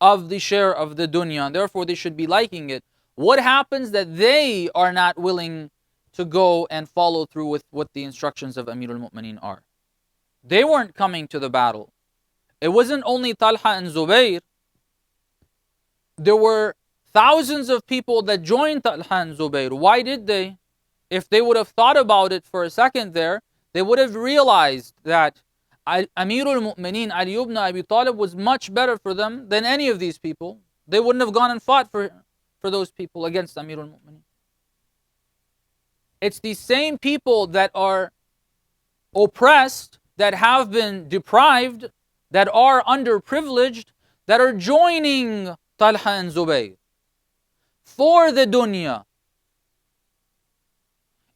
of the share of the dunya, and therefore they should be liking it. What happens that they are not willing to go and follow through with what the instructions of Amirul Mu'mineen are? They weren't coming to the battle. It wasn't only Talha and Zubayr. There were thousands of people that joined Talha and Zubayr. Why did they? If they would have thought about it for a second there, they would have realized that Amirul Mu'mineen, Ali ibn Abi Talib, was much better for them than any of these people. they wouldn't have gone and fought for those people against Amirul Mu'mineen. It's these same people that are oppressed, that have been deprived, that are underprivileged, that are joining Talha and Zubayr for the dunya.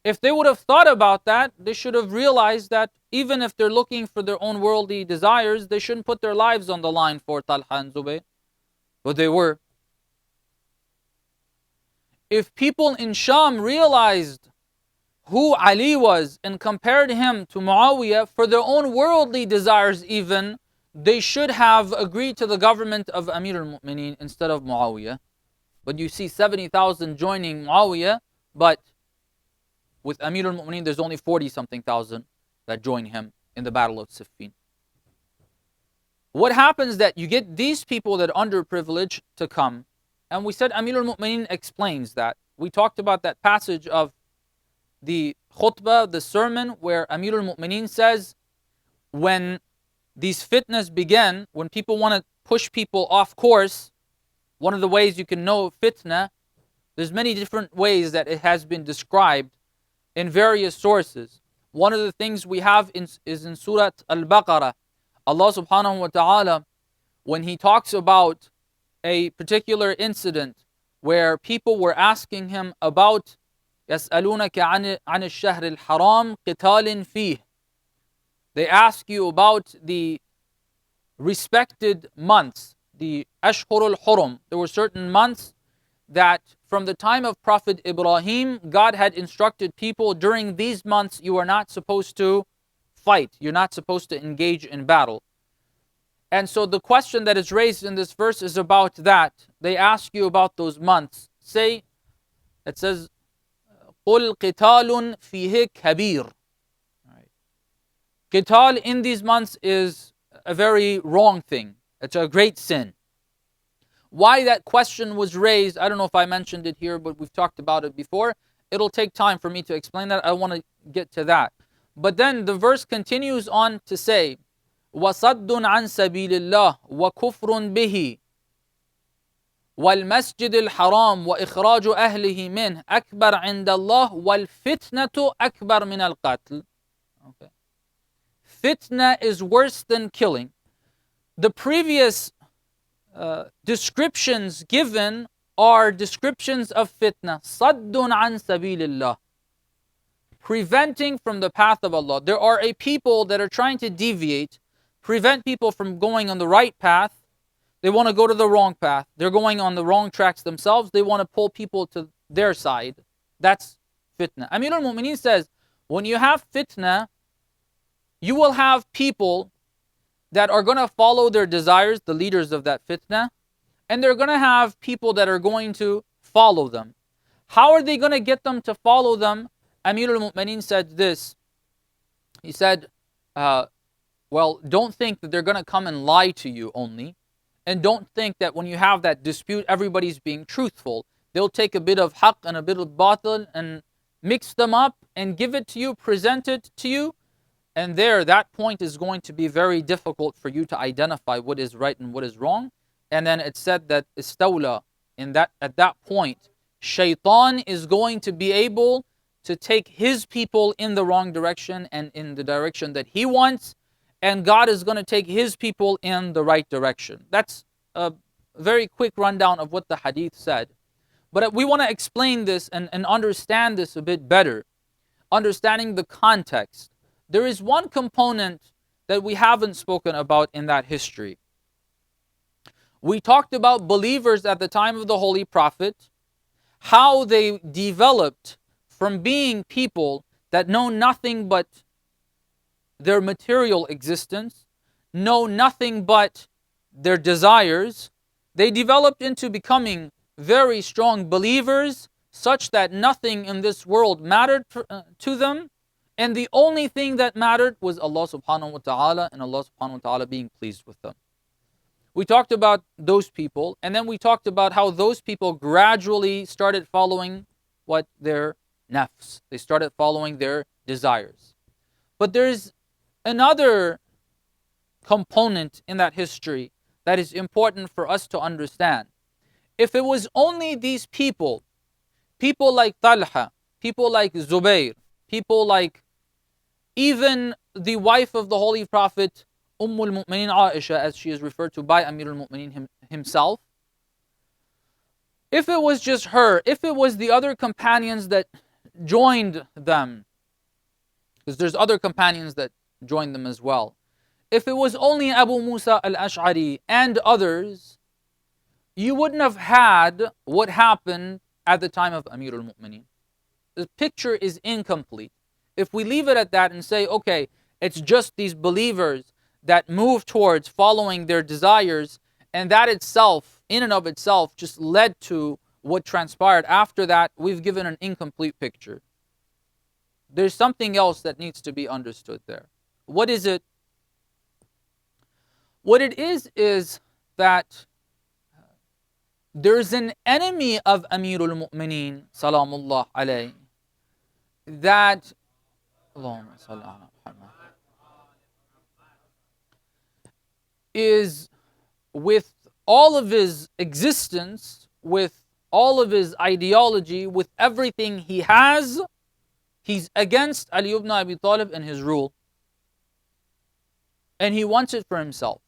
If they would have thought about that, they should have realized that even if they're looking for their own worldly desires, they shouldn't put their lives on the line for Talha and Zubayr. But they were. If people in Sham realized who Ali was and compared him to Muawiyah for their own worldly desires even, they should have agreed to the government of Amir al-Mu'mineen instead of Muawiyah. But you see 70,000 joining Muawiyah, but with Amir al-Mu'mineen there's only 40-something thousand that join him in the Battle of Siffin. What happens that you get these people that are underprivileged to come, and we said Amir al-Mu'mineen explains that. We talked about that passage of the khutbah, the sermon, where Amir al-Mu'mineen says, when these fitnas begin, when people want to push people off course, one of the ways you can know fitna, there's many different ways that it has been described in various sources. One of the things we have is in Surah Al-Baqarah. Allah subhanahu wa ta'ala, when He talks about a particular incident where people were asking Him about يَسْأَلُونَكَ عَنِ الشَّهْرِ الْحَرَامِ قِتَالٍ فِيهِ. They ask you about the respected months, the Ashhur al-Hurum. There were certain months that from the time of Prophet Ibrahim, God had instructed people, during these months you are not supposed to fight. You're not supposed to engage in battle. And so the question that is raised in this verse is about that. They ask you about those months. Say, it says, قُلْ قِتَالٌ فِيهِ كَبِيرٌ. Qital in these months is a very wrong thing. It's a great sin. Why that question was raised, I don't know if I mentioned it here, but we've talked about it before. It'll take time for me to explain that. I want to get to that. But then the verse continues on to say, وَصَدٌّ عَنْ سَبِيلِ اللَّهِ وَكُفْرٌ بِهِ وَالْمَسْجِدِ الْحَرَامِ وَإِخْرَاجُ أَهْلِهِ مِنْهِ أَكْبَرْ عِنْدَ اللَّهِ وَالْفِتْنَةُ أَكْبَرْ مِنَ الْقَتْلِ. Okay. Fitna is worse than killing. The previous descriptions given are descriptions of fitna. صَدٌّ عَنْ سَبِيلِ اللَّهِ. Preventing from the path of Allah. There are a people that are trying to deviate, prevent people from going on the right path. They want to go to the wrong path. They're going on the wrong tracks themselves. They want to pull people to their side. That's fitna. Amir al-Mu'mineen says, when you have fitna, you will have people that are going to follow their desires, the leaders of that fitna, and they're going to have people that are going to follow them. How are they going to get them to follow them? Amir al-Mu'mineen said this. He said, well, don't think that they're going to come and lie to you only. And don't think that when you have that dispute, everybody's being truthful. They'll take a bit of haqq and a bit of batil and mix them up and give it to you, present it to you. And there, that point is going to be very difficult for you to identify what is right and what is wrong. And then it said that istawla, at that point, shaitan is going to be able to take his people in the wrong direction and in the direction that he wants. And God is going to take his people in the right direction. That's a very quick rundown of what the hadith said. But we want to explain this and understand this a bit better. Understanding the context. There is one component that we haven't spoken about in that history. We talked about believers at the time of the Holy Prophet, how they developed from being people that know nothing but their material existence, know nothing but their desires. They developed into becoming very strong believers, such that nothing in this world mattered to them. And the only thing that mattered was Allah subhanahu wa ta'ala, and Allah subhanahu wa ta'ala being pleased with them. We talked about those people, and then we talked about how those people gradually started following what their nafs. They started following their desires. But there's another component in that history that is important for us to understand. If it was only these people, people like Talha, people like Zubayr, people like even the wife of the Holy Prophet, al-Mu'mineen Aisha, as she is referred to by Amir al-Mu'mineen himself, if it was just her, if it was the other companions that joined them, because there's other companions that joined them as well, if it was only Abu Musa al-Ash'ari and others, you wouldn't have had what happened at the time of Amir al-Mu'mineen. The picture is incomplete. If we leave it at that and say, okay, it's just these believers that move towards following their desires, and that itself, in and of itself, just led to what transpired after that, we've given an incomplete picture. There's something else that needs to be understood there. What is it? What it is that there's an enemy of Amirul Mu'mineen, Salamullah alayhi, that is with all of his existence, with all of his ideology, with everything he has, he's against Ali ibn Abi Talib and his rule. And he wants it for himself.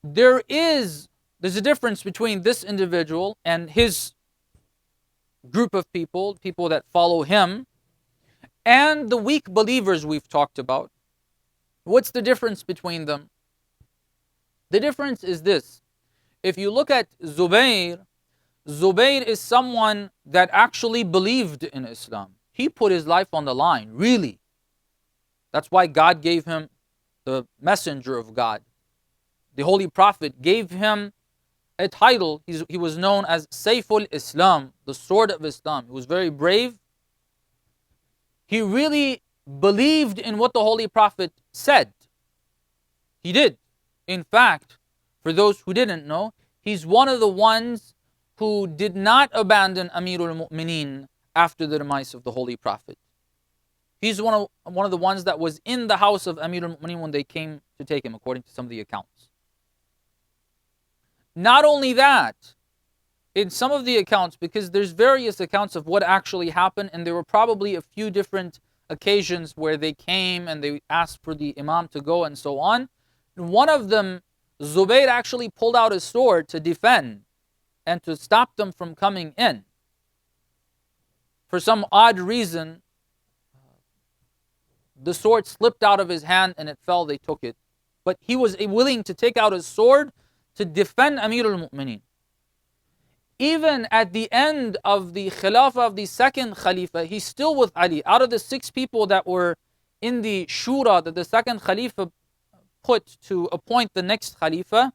There's a difference between this individual and his group of people, people that follow him, and the weak believers we've talked about. What's the difference between them? The difference is this. If you look at Zubayr is someone that actually believed in Islam. He put his life on the line, really. That's why God gave him the messenger of God. The Holy Prophet gave him a title. He was known as Sayful Islam, the sword of Islam. He was very brave. He really believed in what the Holy Prophet said. He did. In fact, for those who didn't know, he's one of the ones who did not abandon Amirul Mu'mineen after the demise of the Holy Prophet. He's one of the ones that was in the house of Amirul Mu'mineen when they came to take him, according to some of the accounts. Not only that, in some of the accounts, because there's various accounts of what actually happened, and there were probably a few different occasions where they came and they asked for the Imam to go and so on. One of them, Zubayr actually pulled out his sword to defend and to stop them from coming in. For some odd reason, the sword slipped out of his hand and it fell, they took it. But he was willing to take out his sword to defend Amirul Mu'mineen. Even at the end of the Khilafah of the second Khalifa, he's still with Ali. Out of the 6 people that were in the Shura that the second Khalifa put to appoint the next Khalifa,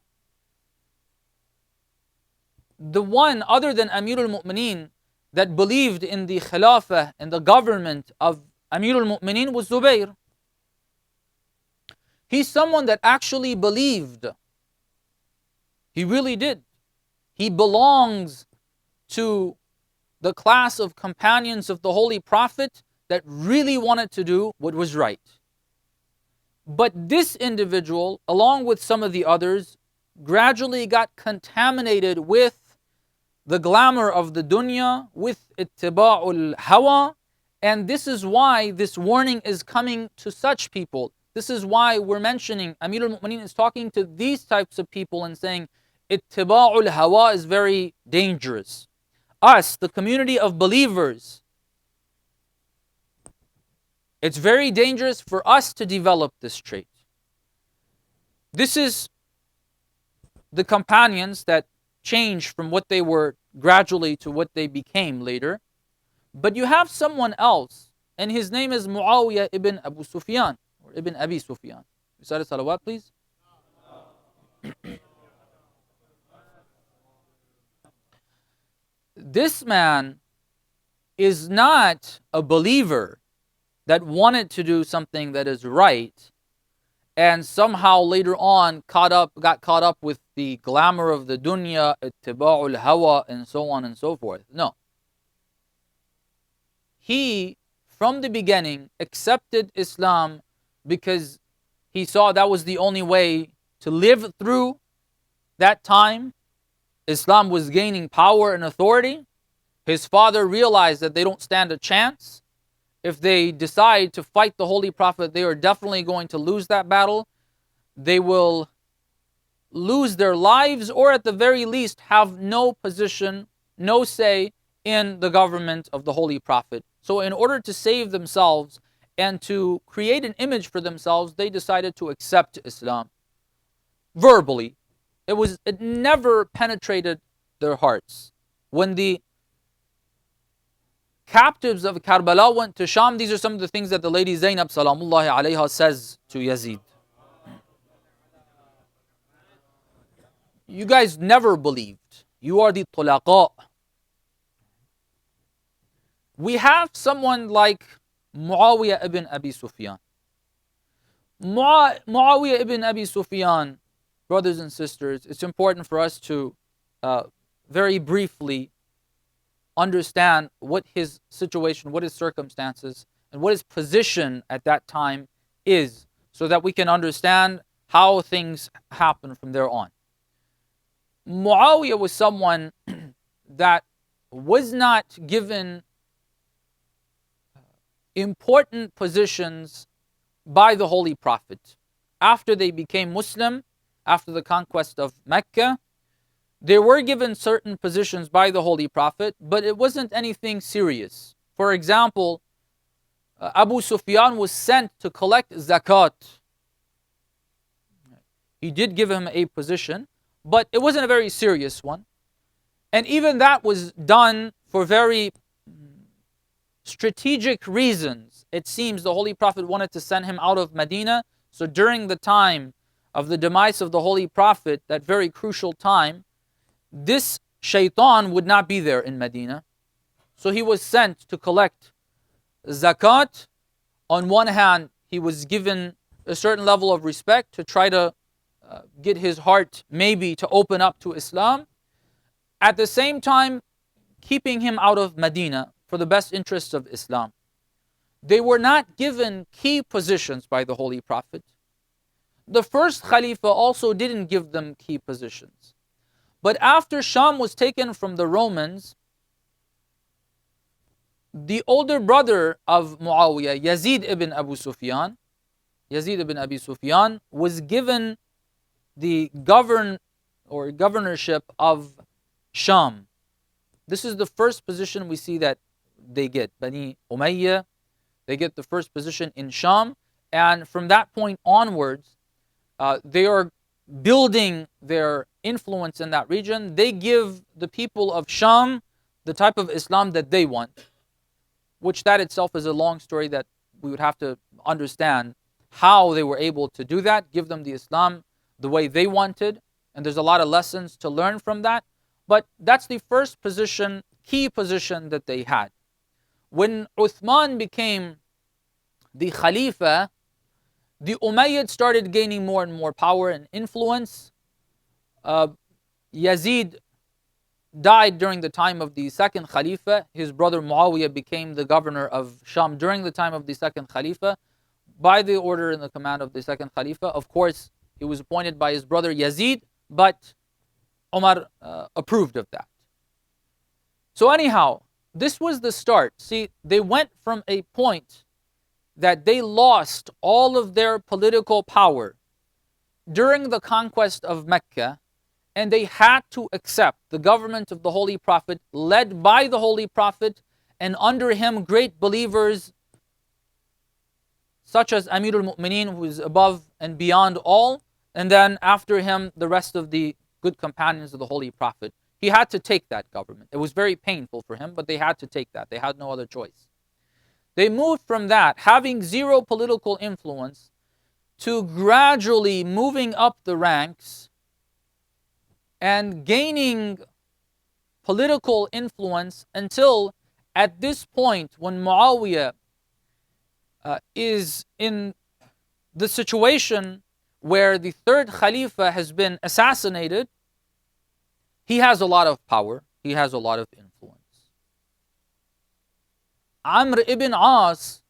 the one other than Amirul Mu'mineen that believed in the Khilafah and the government of Amirul Mu'mineen was Zubayr. He's someone that actually believed. He really did. He belongs to the class of companions of the Holy Prophet that really wanted to do what was right. But this individual, along with some of the others, gradually got contaminated with the glamour of the dunya, with ittiba'ul hawa, and this is why this warning is coming to such people. This is why we're mentioning, Amirul Mu'mineen is talking to these types of people and saying, ittiba'ul hawa is very dangerous. Us, the community of believers, it's very dangerous for us to develop this trait. This is the companions that changed from what they were gradually to what they became later. But you have someone else, and his name is Muawiyah ibn Abu Sufyan, or ibn Abi Sufyan. Recite a salawat, please. This man is not a believer that wanted to do something that is right and somehow later on got caught up with the glamour of the dunya, ittiba'ul hawa, and so on and so forth. No. He, from the beginning, accepted Islam because he saw that was the only way to live through that time Islam was gaining power and authority, his father realized that they don't stand a chance. If they decide to fight the Holy Prophet, they are definitely going to lose that battle. They will lose their lives, or at the very least have no position, no say in the government of the Holy Prophet. So in order to save themselves and to create an image for themselves, they decided to accept Islam verbally. It never penetrated their hearts. When the captives of Karbala went to Sham, these are some of the things that the lady Zainab salamullahi alayha says to Yazid. You guys never believed. You are the tulaqa. We have someone like Muawiyah ibn Abi Sufyan. Muawiyah ibn Abi Sufyan, brothers and sisters, it's important for us to very briefly understand what his situation, what his circumstances, and what his position at that time is, so that we can understand how things happen from there on. Muawiyah was someone that was not given important positions by the Holy Prophet. After they became Muslim, after the conquest of Mecca, they were given certain positions by the Holy Prophet, but it wasn't anything serious. For example, Abu Sufyan was sent to collect zakat. He did give him a position, but it wasn't a very serious one. And even that was done for very strategic reasons. It seems the Holy Prophet wanted to send him out of Medina. So during the time of the demise of the Holy Prophet, that very crucial time, this shaitan would not be there in Medina. So he was sent to collect zakat. On one hand, he was given a certain level of respect to try to get his heart maybe to open up to Islam. At the same time, keeping him out of Medina for the best interests of Islam. They were not given key positions by the Holy Prophet. The first Khalifa also didn't give them key positions. But after Sham was taken from the Romans, the older brother of Muawiyah, Yazid ibn Abi Sufyan, was given the governorship of Sham. This is the first position we see that they get. Bani Umayyah, they get the first position in Sham. And from that point onwards, they are building their influence in that region. They give the people of Sham the type of Islam that they want, which that itself is a long story that we would have to understand how they were able to do that, give them the Islam the way they wanted. And there's a lot of lessons to learn from that. But that's the first position, key position that they had. When Uthman became the Khalifa, the Umayyads started gaining more and more power and influence. Yazid died during the time of the second Khalifa. His brother Muawiyah became the governor of Sham during the time of the second Khalifa, by the order and the command of the second Khalifa. Of course, he was appointed by his brother Yazid, but Umar approved of that. So anyhow, this was the start. See, they went from a point that they lost all of their political power during the conquest of Mecca, and they had to accept the government of the Holy Prophet, led by the Holy Prophet, and under him great believers such as Amirul Mu'mineen, who is above and beyond all, and then after him the rest of the good companions of the Holy Prophet. He had to take that government. It was very painful for him, but they had to take that. They had no other choice. They moved from that, having zero political influence, to gradually moving up the ranks and gaining political influence until at this point when Muawiyah is in the situation where the third Khalifa has been assassinated, he has a lot of power, he has a lot of influence. Amr ibn As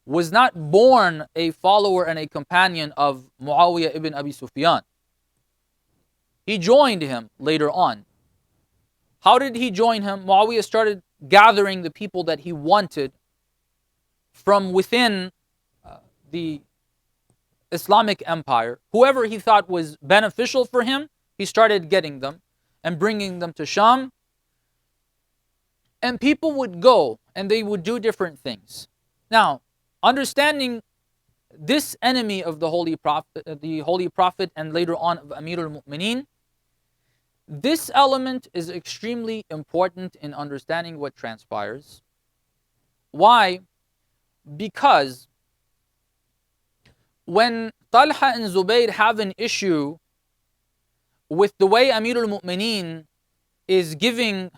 was not born a follower and a companion of Muawiyah ibn Abi Sufyan. He joined him later on. How did he join him? Muawiyah started gathering the people that he wanted from within the Islamic empire. Whoever he thought was beneficial for him, he started getting them and bringing them to Sham. And people would go and they would do different things. Now, understanding this enemy of the Holy Prophet and later on of Amir al-Mu'mineen, this element is extremely important in understanding what transpires. Why? Because when Talha and Zubayr have an issue with the way Amir al-Mu'mineen is giving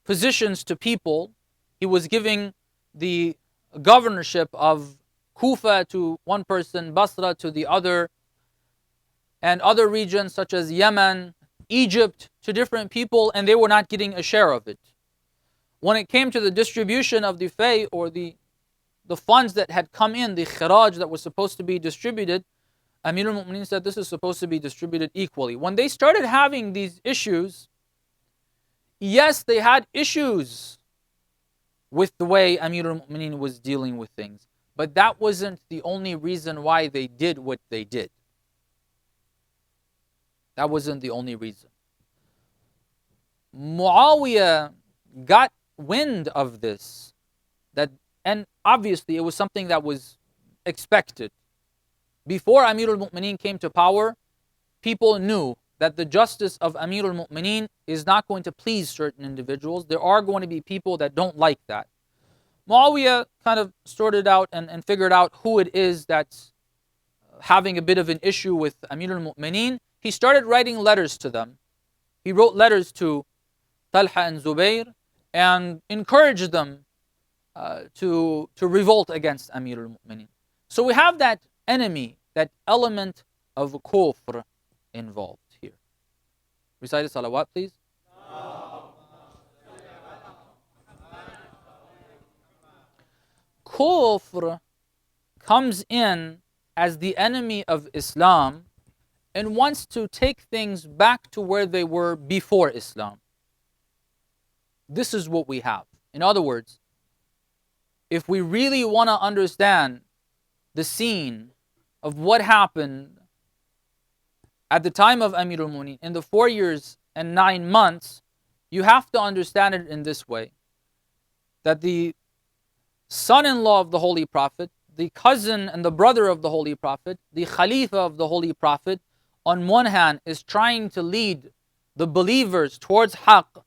positions to people, he was giving the governorship of Kufa to one person, Basra to the other, and other regions such as Yemen, Egypt to different people, and they were not getting a share of it. When it came to the distribution of the fay or the funds that had come in, the khiraj that was supposed to be distributed, Amir al-Mu'mineen said this is supposed to be distributed equally. When they started having these issues, yes, they had issues with the way Amir al-Mu'mineen was dealing with things, but that wasn't the only reason why they did what they did. That wasn't the only reason. Muawiyah got wind of this, and obviously it was something that was expected. Before Amir al-Mu'mineen came to power, people knew that the justice of Amir al-Mu'mineen is not going to please certain individuals. There are going to be people that don't like that. Muawiyah kind of sorted out and figured out who it is that's having a bit of an issue with Amir al-Mu'mineen. He started writing letters to them. He wrote letters to Talha and Zubayr and encouraged them to revolt against Amir al-Mu'mineen. So we have that enemy, that element of kufr involved here. Recite the salawat, please. Kufr comes in as the enemy of Islam and wants to take things back to where they were before Islam. This is what we have. In other words, if we really want to understand the scene of what happened at the time of Amir al-Mu'mineen in the 4 years and 9 months, you have to understand it in this way: that the son-in-law of the Holy Prophet, the cousin and the brother of the Holy Prophet, the Khalifa of the Holy Prophet, on one hand is trying to lead the believers towards haqq,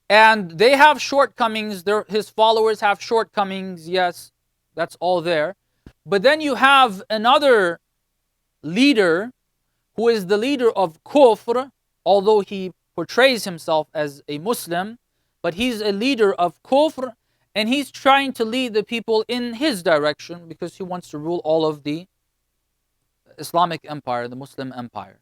and they have shortcomings, his followers have shortcomings, yes, that's all there. But then you have another leader who is the leader of kufr, although he portrays himself as a Muslim, but he's a leader of kufr, and he's trying to lead the people in his direction because he wants to rule all of the Islamic empire, the Muslim empire.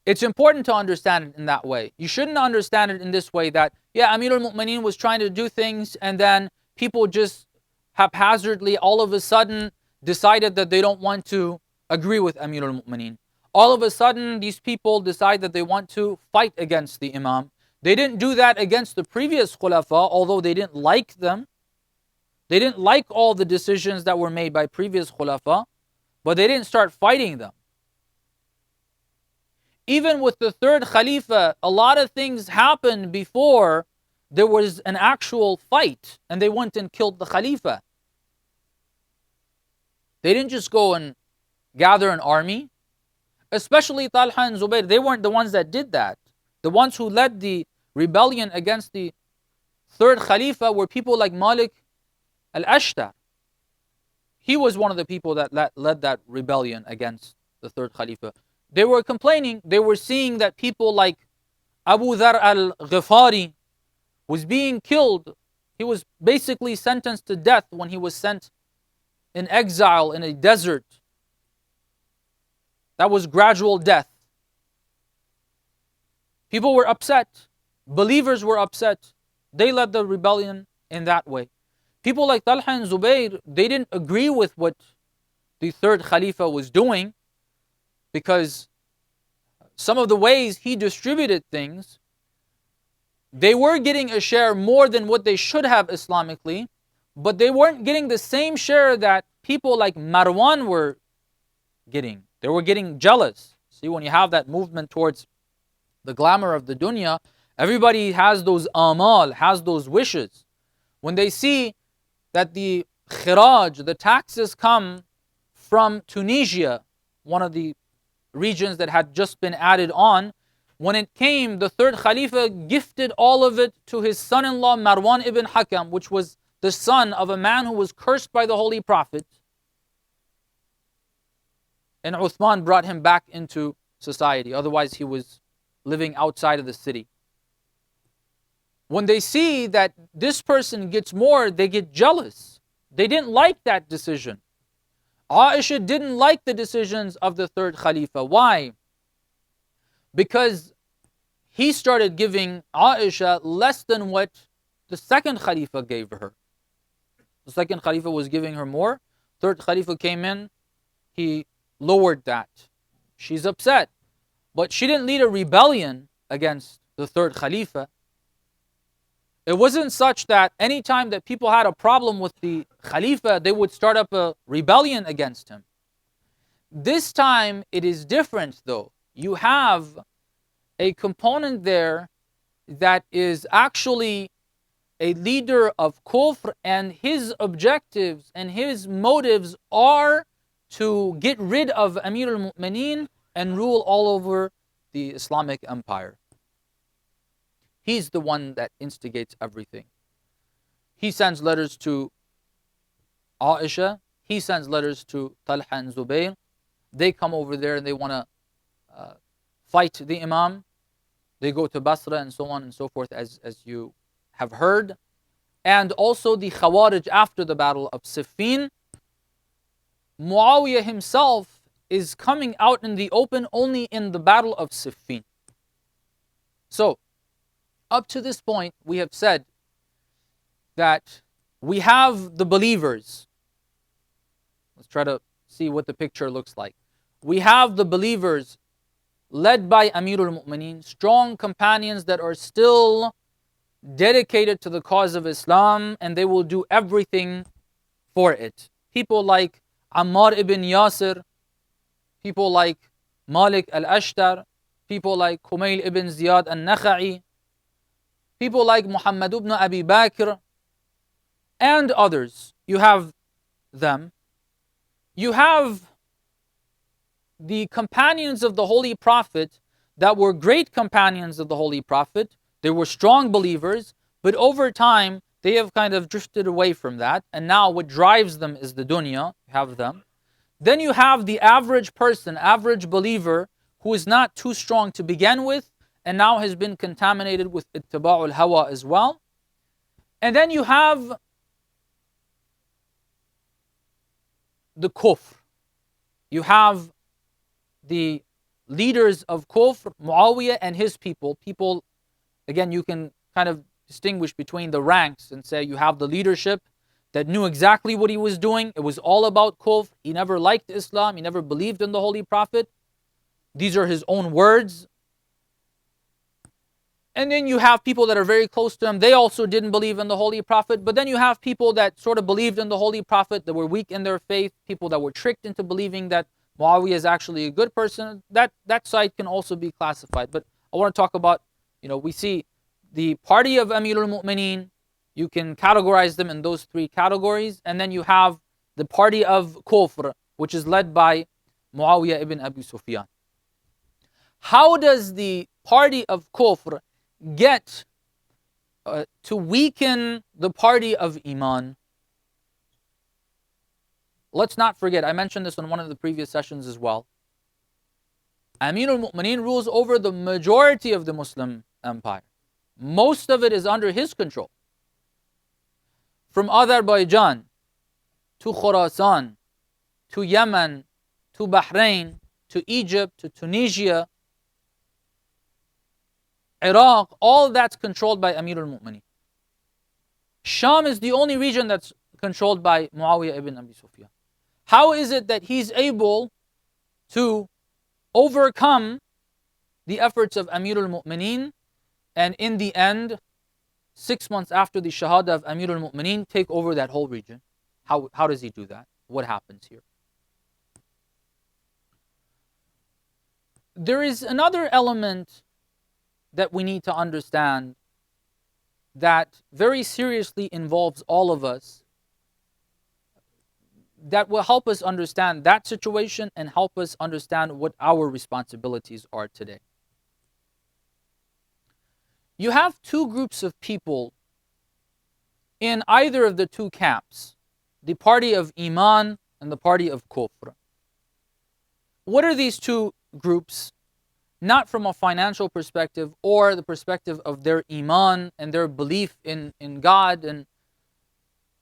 It's important to understand it in that way. You shouldn't understand it in this way that, yeah, Amir al-Mu'mineen was trying to do things and then people just haphazardly all of a sudden decided that they don't want to agree with Amir al-Mu'mineen. All of a sudden these people decide that they want to fight against the Imam. They didn't do that against the previous khulafa, although they didn't like them. They didn't like all the decisions that were made by previous khulafa, but they didn't start fighting them. Even with the third Khalifa, a lot of things happened before there was an actual fight and they went and killed the Khalifa. They didn't just go and gather an army. Especially Talha and Zubayr, they weren't the ones that did that. The ones who led the rebellion against the third Khalifa were people like Malik al-Ashtar. He was one of the people that led that rebellion against the third Khalifa. They were complaining, they were seeing that people like Abu Dhar al-Ghifari was being killed. He was basically sentenced to death when he was sent in exile in a desert. That was gradual death. People were upset. Believers were upset. They led the rebellion in that way. People like Talha and Zubayr, they didn't agree with what the third Khalifa was doing because some of the ways he distributed things, they were getting a share more than what they should have Islamically, but they weren't getting the same share that people like Marwan were getting. They were getting jealous. See, when you have that movement towards the glamour of the dunya, everybody has those amal, has those wishes. When they see that the khiraj, the taxes come from Tunisia, one of the regions that had just been added on, when it came, the third Khalifa gifted all of it to his son-in-law Marwan ibn Hakam, which was the son of a man who was cursed by the Holy Prophet. And Uthman brought him back into society. Otherwise, he was living outside of the city. When they see that this person gets more, they get jealous. They didn't like that decision. Aisha didn't like the decisions of the third Khalifa. Why? Because he started giving Aisha less than what the second Khalifa gave her. The second Khalifa was giving her more. Third Khalifa came in, he lowered that. She's upset. But she didn't lead a rebellion against the third Khalifa. It wasn't such that any time that people had a problem with the Khalifa, they would start up a rebellion against him. This time it is different though. You have a component there that is actually a leader of kufr, and his objectives and his motives are to get rid of Amir al-Mu'mineen and rule all over the Islamic empire. He's the one that instigates everything. He sends letters to Aisha. He sends letters to Talha and Zubayr. They come over there and they want to fight the Imam. They go to Basra and so on and so forth, as you have heard. And also the Khawarij after the battle of Siffin. Muawiyah himself is coming out in the open only in the battle of Siffin. So, up to this point, we have said that we have the believers. Let's try to see what the picture looks like. We have the believers led by Amirul Mu'mineen, strong companions that are still dedicated to the cause of Islam, and they will do everything for it. People like Ammar ibn Yasir, people like Malik al-Ashtar, people like Kumail ibn Ziyad al-Nakha'i, people like Muhammad ibn Abi Bakr, and others. You have them. You have the companions of the Holy Prophet that were great companions of the Holy Prophet. They were strong believers, but over time, they have kind of drifted away from that. And now what drives them is the dunya. You have them. Then you have the average person, average believer, who is not too strong to begin with, and now has been contaminated with ittiba'ul hawa as well. And then you have the kufr. You have the leaders of kufr, Muawiyah and his people. People, again, you can kind of distinguish between the ranks and say you have the leadership that knew exactly what he was doing. It was all about kufr. He never liked Islam. He never believed in the Holy Prophet. These are his own words. And then you have people that are very close to him. They also didn't believe in the Holy Prophet. But then you have people that sort of believed in the Holy Prophet, that were weak in their faith, people that were tricked into believing that Muawiyah is actually a good person. That side can also be classified. But I want to talk about, we see the party of Amirul Mu'mineen. You can categorize them in those three categories. And then you have the party of Kufr, which is led by Muawiyah ibn Abi Sufyan. How does the party of Kufr get to weaken the party of Iman? Let's not forget, I mentioned this in one of the previous sessions as well. Amirul Mu'mineen rules over the majority of the Muslim empire. Most of it is under his control. From Azerbaijan to Khorasan, to Yemen, to Bahrain, to Egypt, to Tunisia, Iraq, all that's controlled by Amirul Mu'mineen. Sham is the only region that's controlled by Muawiyah ibn Abi Sufyan. How is it that he's able to overcome the efforts of Amirul Mu'mineen, and in the end, 6 months after the Shahada of Amirul Mu'mineen, take over that whole region. How does he do that? What happens here? There is another element that we need to understand that very seriously involves all of us, that will help us understand that situation and help us understand what our responsibilities are today. You have two groups of people in either of the two camps, the party of Iman and the party of Kufr. What are these two groups? Not from a financial perspective or the perspective of their Iman and their belief in God, and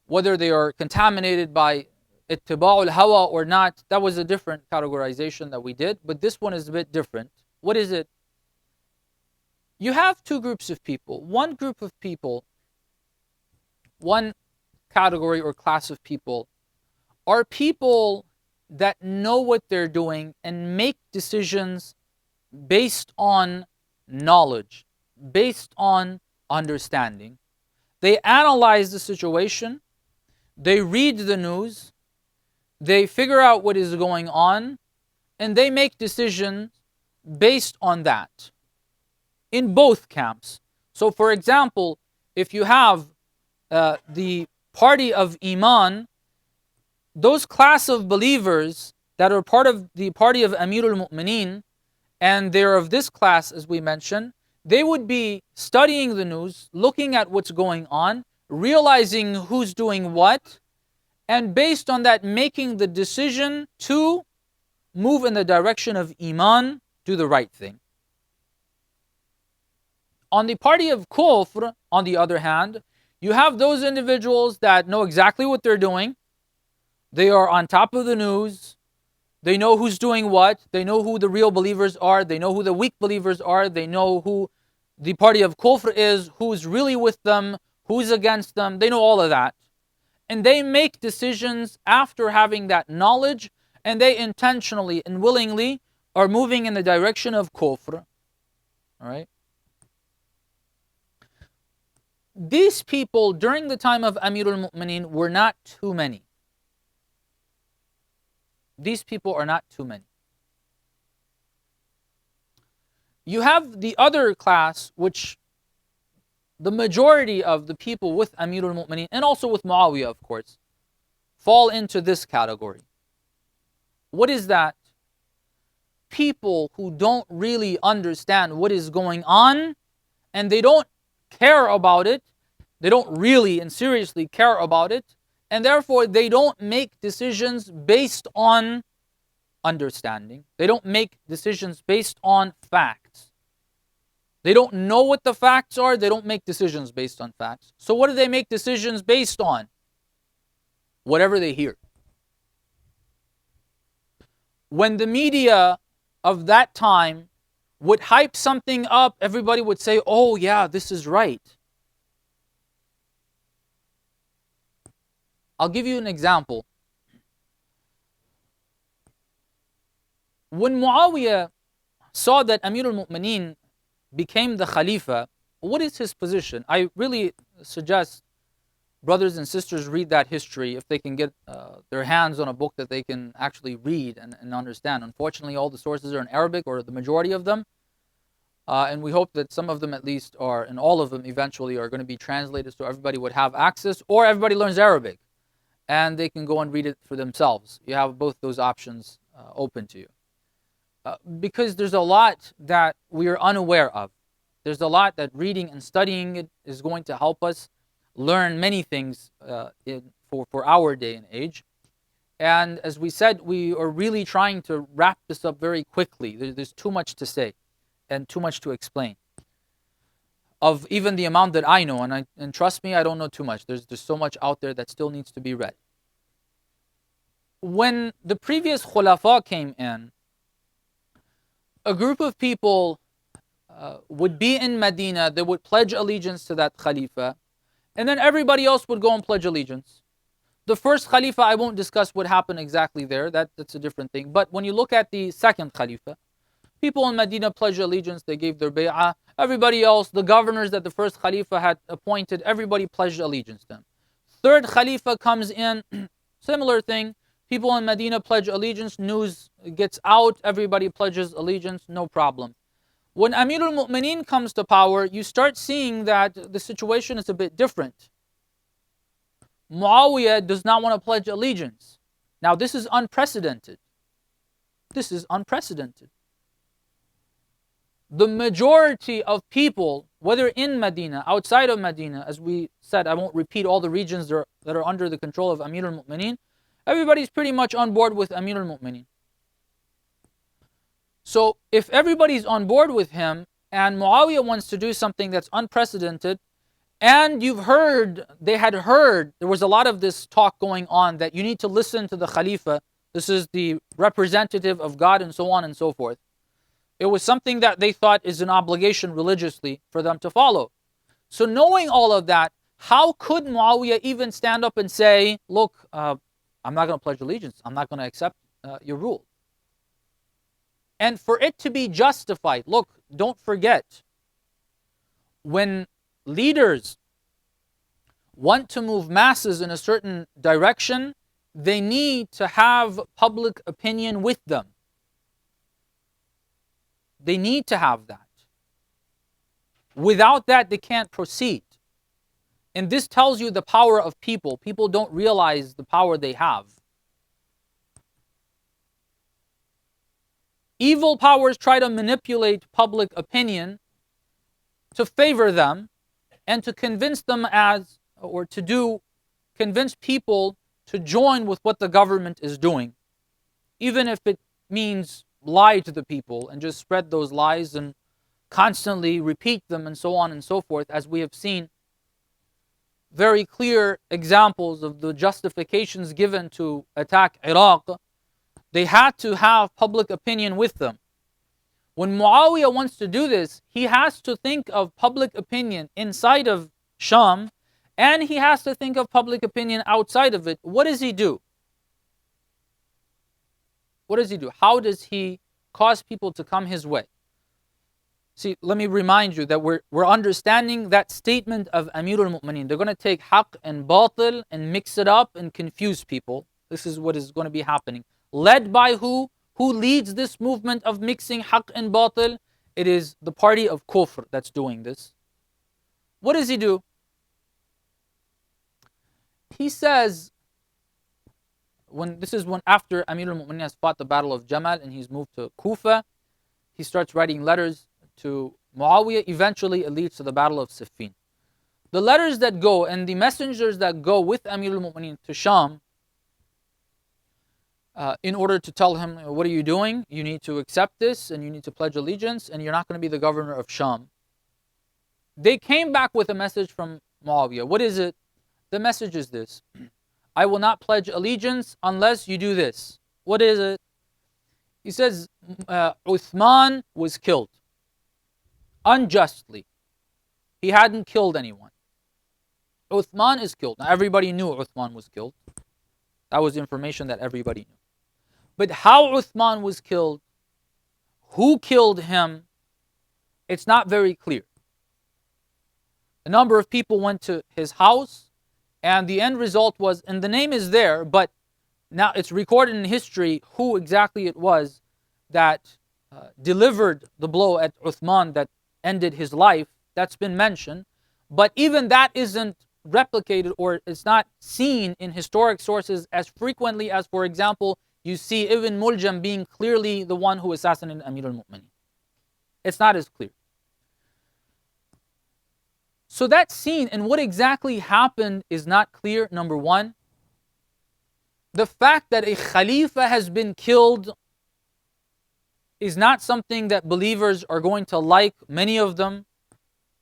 whether they are contaminated by ittiba'ul hawa or not. That was a different categorization that we did, but this one is a bit different. What is it? You have two groups of people. One group of people, one category or class of people, are people that know what they're doing and make decisions based on knowledge, based on understanding. They analyze the situation, they read the news, they figure out what is going on, and they make decisions based on that. In both camps. So for example, if you have the party of Iman, those class of believers that are part of the party of Amirul Mu'mineen, and they're of this class as we mentioned, they would be studying the news, looking at what's going on, realizing who's doing what, and based on that making the decision to move in the direction of Iman, do the right thing. On the party of Kufr, on the other hand, you have those individuals that know exactly what they're doing. They are on top of the news. They know who's doing what. They know who the real believers are. They know who the weak believers are. They know who the party of Kufr is, who's really with them, who's against them. They know all of that. And they make decisions after having that knowledge, and they intentionally and willingly are moving in the direction of Kufr. All right? These people during the time of Amirul Mu'mineen were not too many. These people are not too many. You have the other class, which the majority of the people with Amirul Mu'mineen, and also with Muawiyah, of course, fall into this category. What is that? People who don't really understand what is going on, and they don't care about it. They don't really and seriously care about it, and therefore they don't make decisions based on understanding. They don't make decisions based on facts. They don't know what the facts are. They don't make decisions based on facts. So what do they make decisions based on? Whatever they hear. When the media of that time would hype something up, everybody would say, oh yeah, this is right. I'll give you an example. When Muawiyah saw that Amirul Mu'mineen became the Khalifa, what is his position? I really suggest brothers and sisters read that history if they can get their hands on a book that they can actually read and understand. Unfortunately, all the sources are in Arabic, or the majority of them. And we hope that some of them at least are, and all of them eventually are going to be translated so everybody would have access, or everybody learns Arabic and they can go and read it for themselves. You have both those options open to you. Because there's a lot that we are unaware of. There's a lot that reading and studying it is going to help us learn many things for our day and age. And as we said, we are really trying to wrap this up very quickly. There's too much to say and too much to explain. Of even the amount that I know, and trust me, I don't know too much. There's so much out there that still needs to be read. When the previous Khulafa came in, a group of people would be in Medina, they would pledge allegiance to that Khalifa, and then everybody else would go and pledge allegiance. The first Khalifa, I won't discuss what happened exactly there, that's a different thing. But when you look at the second Khalifa, People in Medina pledged allegiance, they gave their bay'ah. Everybody else, the governors that the first Khalifa had appointed, everybody pledged allegiance to them. Third Khalifa comes in, similar thing. People in Medina pledge allegiance, news gets out, everybody pledges allegiance, no problem. When Amirul Mu'mineen comes to power, you start seeing that the situation is a bit different. Muawiyah does not want to pledge allegiance. Now this is unprecedented. This is unprecedented. The majority of people, whether in Medina, outside of Medina, as we said, I won't repeat all the regions that are under the control of Amirul Mu'mineen, everybody's pretty much on board with Amirul Mu'mineen. So if everybody's on board with him and Muawiyah wants to do something that's unprecedented, and there was a lot of this talk going on that you need to listen to the Khalifa, this is the representative of God and so on and so forth. It was something that they thought is an obligation religiously for them to follow. So knowing all of that, how could Muawiyah even stand up and say, look, I'm not going to pledge allegiance, I'm not going to accept your rule? And for it to be justified, look, don't forget, when leaders want to move masses in a certain direction, they need to have public opinion with them. They need to have that. Without that, they can't proceed. And this tells you the power of people. People don't realize the power they have. Evil powers try to manipulate public opinion to favor them and to convince them convince people to join with what the government is doing, even if it means lie to the people and just spread those lies and constantly repeat them and so on and so forth, as we have seen very clear examples of the justifications given to attack Iraq. They had to have public opinion with them. When Muawiyah wants to do this, he has to think of public opinion inside of Sham, and he has to think of public opinion outside of it. What does he do? What does he do? How does he cause people to come his way? See, let me remind you that we're understanding that statement of Amirul Mu'mineen. They're going to take haqq and batil and mix it up and confuse people. This is what is going to be happening. Led by who? Who leads this movement of mixing haqq and batil? It is the party of kufr that's doing this. What does he do? He says, when after Amirul Mu'mineen has fought the battle of Jamal and he's moved to Kufa, he starts writing letters to Muawiyah. Eventually it leads to the battle of Siffin. The letters that go and the messengers that go with Amirul Mu'mineen to Sham, in order to tell him, what are you doing? You need to accept this and you need to pledge allegiance and you're not going to be the governor of Sham. They came back with a message from Muawiyah. What is it? The message is this: I will not pledge allegiance unless you do this. What is it? He says, Uthman was killed unjustly. He hadn't killed anyone. Uthman is killed. Now everybody knew Uthman was killed. That was information that everybody knew. But how Uthman was killed, who killed him, it's not very clear. A number of people went to his house, and the end result was, and the name is there, but now it's recorded in history who exactly it was that delivered the blow at Uthman that ended his life. That's been mentioned. But even that isn't replicated, or it's not seen in historic sources as frequently as, for example, you see Ibn Muljam being clearly the one who assassinated Amir al-Mu'mineen. It's not as clear. So that scene and what exactly happened is not clear, number one. The fact that a Khalifa has been killed is not something that believers are going to like, many of them,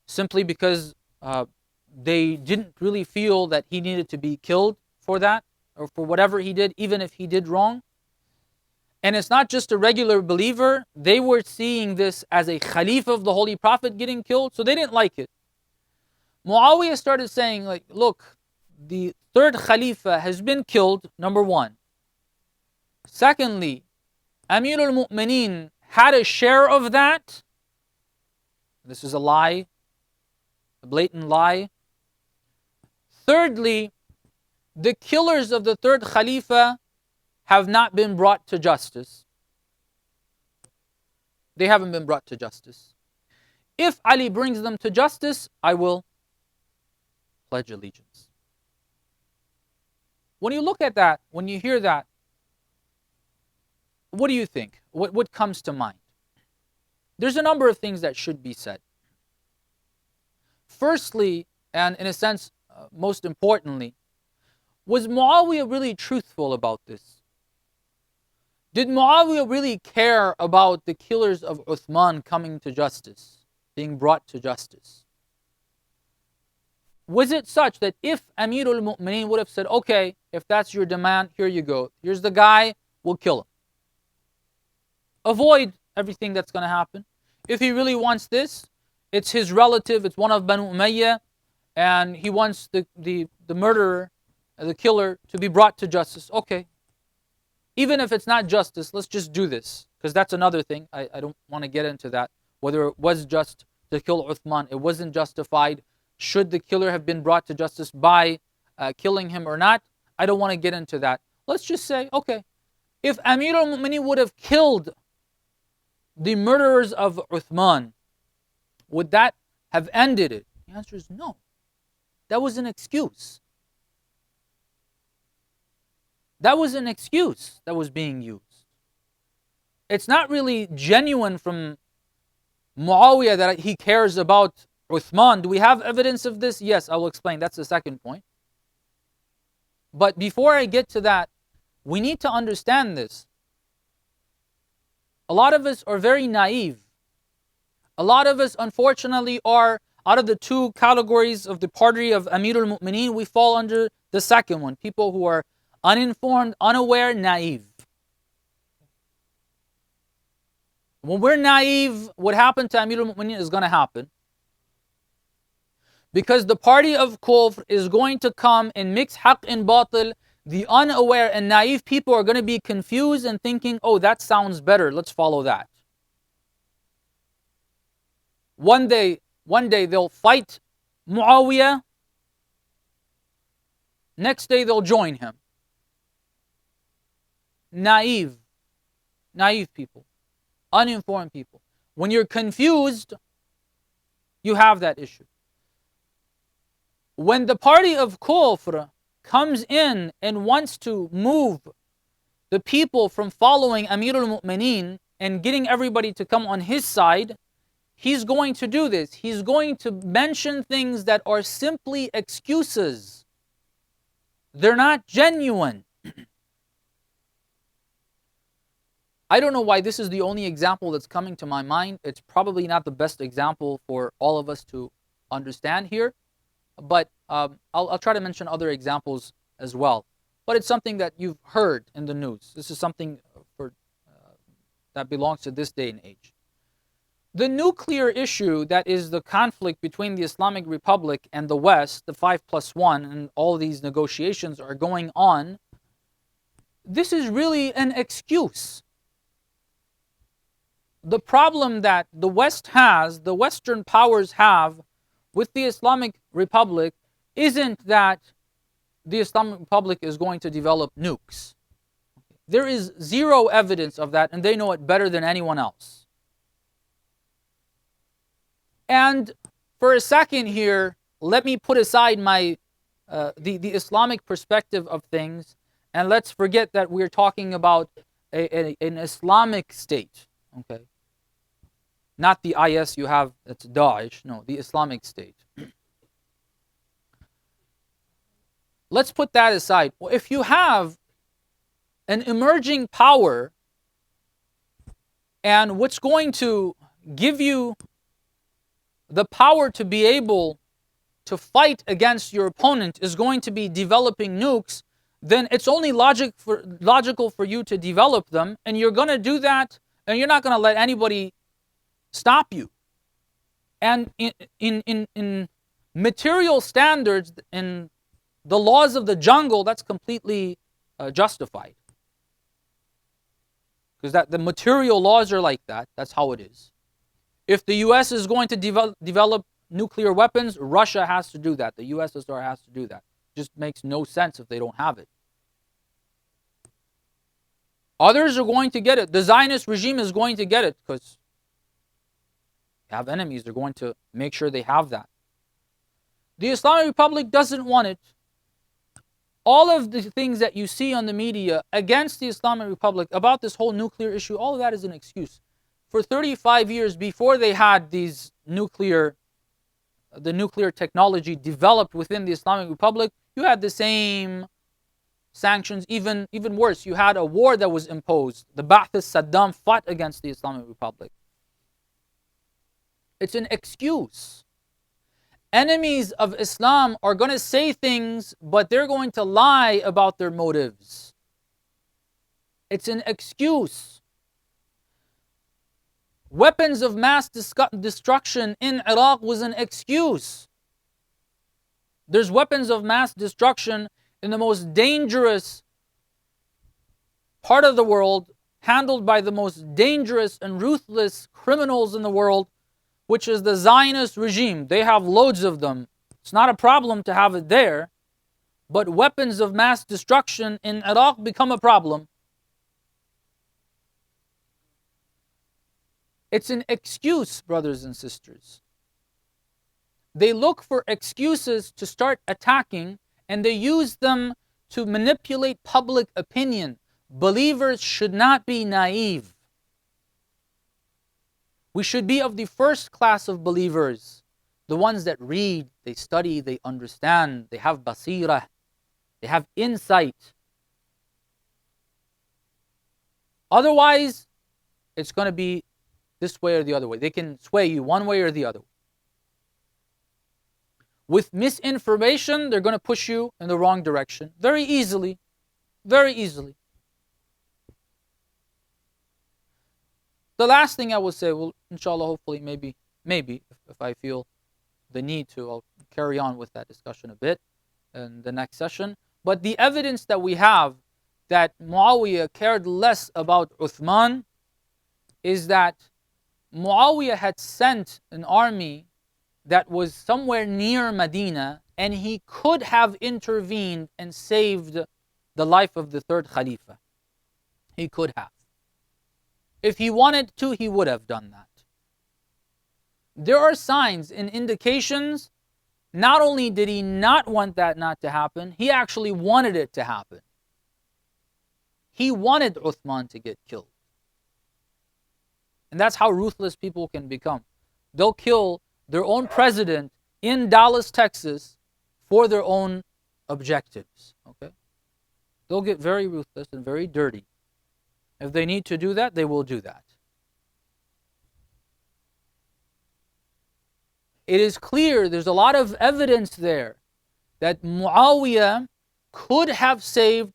simply because they didn't really feel that he needed to be killed for that, or for whatever he did, even if he did wrong. And it's not just a regular believer. They were seeing this as a Khalifa of the Holy Prophet getting killed, so they didn't like it. Muawiyah started saying, like, look, the third Khalifa has been killed, number one. Secondly, Amir al-Mu'mineen had a share of that. This is a lie, a blatant lie. Thirdly, the killers of the third Khalifa have not been brought to justice. They haven't been brought to justice. If Ali brings them to justice, I will pledge allegiance. When you look at that, when you hear that, what do you think? What comes to mind? There's a number of things that should be said. Firstly, and in a sense, most importantly, was Muawiyah really truthful about this? Did Muawiyah really care about the killers of Uthman coming to justice, being brought to justice? Was it such that if Amirul Mu'mineen would have said, okay, if that's your demand, here you go. Here's the guy, we'll kill him. Avoid everything that's going to happen. If he really wants this, it's his relative, it's one of Banu Umayyah, and he wants the murderer, the killer, to be brought to justice. Okay. Even if it's not justice, let's just do this. Because that's another thing. I don't want to get into that. Whether it was just to kill Uthman, it wasn't justified. Should the killer have been brought to justice by killing him or not? I don't want to get into that. Let's just say, okay, if Amir al-Mu'mineen would have killed the murderers of Uthman, would that have ended it? The answer is no. That was an excuse. That was an excuse that was being used. It's not really genuine from Muawiyah that he cares about Uthman. Do we have evidence of this? Yes, I will explain. That's the second point. But before I get to that, we need to understand this. A lot of us are very naive. A lot of us, unfortunately, are out of the two categories of the party of Amirul Mu'mineen, we fall under the second one. People who are uninformed, unaware, naive. When we're naive, what happened to Amirul Mu'mineen is going to happen. Because the party of Kufr is going to come and mix haqq and batil. The unaware and naive people are going to be confused and thinking, oh, that sounds better, let's follow that. One day they'll fight Muawiyah. Next day they'll join him. Naive people, uninformed people. When you're confused, you have that issue. When the party of Kufr comes in and wants to move the people from following Amirul Mu'mineen and getting everybody to come on his side, he's going to do this. He's going to mention things that are simply excuses. They're not genuine. I don't know why this is the only example that's coming to my mind. It's probably not the best example for all of us to understand here. But I'll try to mention other examples as well. But it's something that you've heard in the news. This is something that belongs to this day and age. The nuclear issue that is the conflict between the Islamic Republic and the West, the 5+1, and all these negotiations are going on, this is really an excuse. The problem that the West has, the Western powers have with the Islamic Republic isn't that the Islamic Republic is going to develop nukes. There is zero evidence of that, and they know it better than anyone else. And for a second here, let me put aside my the Islamic perspective of things, and let's forget that we're talking about an Islamic state. Okay, not the IS you have, that's Daesh. No, the Islamic State. Let's put that aside. Well, if you have an emerging power, and what's going to give you the power to be able to fight against your opponent is going to be developing nukes, then it's only logical for you to develop them, and you're going to do that, and you're not going to let anybody stop you. And in material standards, in the laws of the jungle, that's completely justified. because that the material laws are like that. That's how it is. If the U.S. is going to develop nuclear weapons, Russia has to do that. The USSR has to do that. It just makes no sense if they don't have it. Others are going to get it. The Zionist regime is going to get it because they have enemies. They're going to make sure they have that. The Islamic Republic doesn't want it. All of the things that you see on the media against the Islamic Republic about this whole nuclear issue, all of that is an excuse. For 35 years before they had the nuclear technology developed within the Islamic Republic, you had the same sanctions, even worse. You had a war that was imposed. The Ba'ath Saddam fought against the Islamic Republic. It's an excuse. Enemies of Islam are going to say things, but they're going to lie about their motives. It's an excuse. Weapons of mass destruction in Iraq was an excuse. There's weapons of mass destruction in the most dangerous part of the world, handled by the most dangerous and ruthless criminals in the world, which is the Zionist regime. They have loads of them. It's not a problem to have it there, but weapons of mass destruction in Iraq become a problem. It's an excuse, brothers and sisters. They look for excuses to start attacking, and they use them to manipulate public opinion. Believers should not be naive. We should be of the first class of believers, the ones that read, they study, they understand, they have basirah, they have insight. Otherwise, it's going to be this way or the other way. They can sway you one way or the other. With misinformation, they're going to push you in the wrong direction very easily. Very easily. The last thing I will say, well, inshallah, hopefully, maybe, if I feel the need to, I'll carry on with that discussion a bit in the next session. But the evidence that we have that Muawiyah cared less about Uthman is that Muawiyah had sent an army that was somewhere near Medina, and he could have intervened and saved the life of the third Khalifa. He could have. If he wanted to, he would have done that. There are signs and indications. Not only did he not want that not to happen, he actually wanted it to happen. He wanted Uthman to get killed. And that's how ruthless people can become. They'll kill their own president in Dallas, Texas, for their own objectives. Okay? They'll get very ruthless and very dirty. If they need to do that, they will do that. It is clear, there's a lot of evidence there that Muawiyah could have saved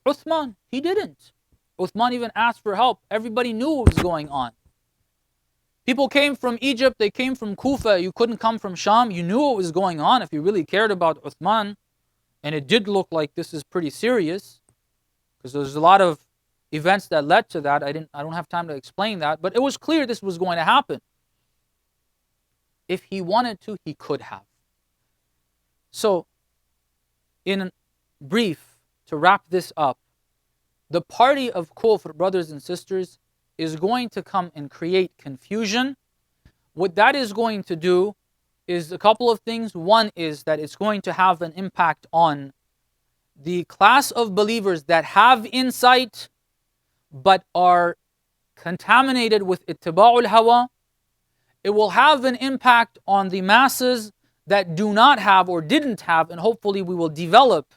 Uthman. He didn't. Uthman even asked for help. Everybody knew what was going on. People came from Egypt, they came from Kufa. You couldn't come from Sham. You knew what was going on if you really cared about Uthman. And it did look like this is pretty serious, because there's a lot of events that led to that. I don't have time to explain that, but it was clear this was going to happen. If he wanted to, he could have. So, in brief, to wrap this up, the party of Kufr, brothers and sisters, is going to come and create confusion. What that is going to do is a couple of things. One is that it's going to have an impact on the class of believers that have insight but are contaminated with ittiba'ul hawa. It will have an impact on the masses that do not have or didn't have, and hopefully we will develop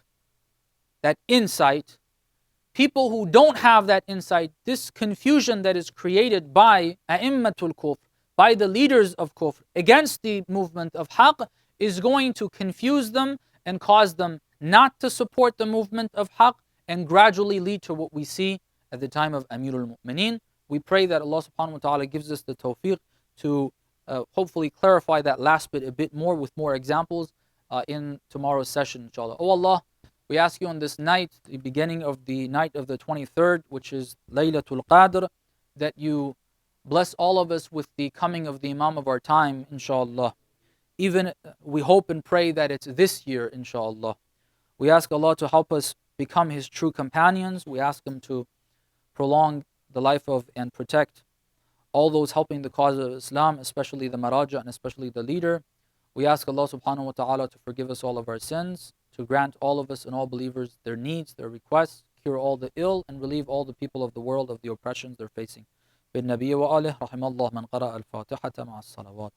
that insight. People who don't have that insight, this confusion that is created by a'immatul kufr, by the leaders of kufr against the movement of haqq, is going to confuse them and cause them not to support the movement of haqq, and gradually lead to what we see at the time of Amirul Mu'mineen. We pray that Allah subhanahu wa ta'ala gives us the tawfiq to hopefully clarify that last bit a bit more with more examples in tomorrow's session, inshallah. Oh Allah, We ask you on this night, the beginning of the night of the 23rd, which is Laylatul Qadr, that you bless all of us with the coming of the Imam of our time, inshallah. Even we hope and pray that it's this year, inshallah. We ask Allah to help us become His true companions. We ask Him to prolong the life of and protect all those helping the cause of Islam, especially the Maraja and especially the leader. We ask Allah subhanahu wa ta'ala to forgive us all of our sins, to grant all of us and all believers their needs, their requests, cure all the ill, and relieve all the people of the world of the oppressions they're facing. بالنبي وآله رحم الله من قرأ الفاتحة مع الصلوات.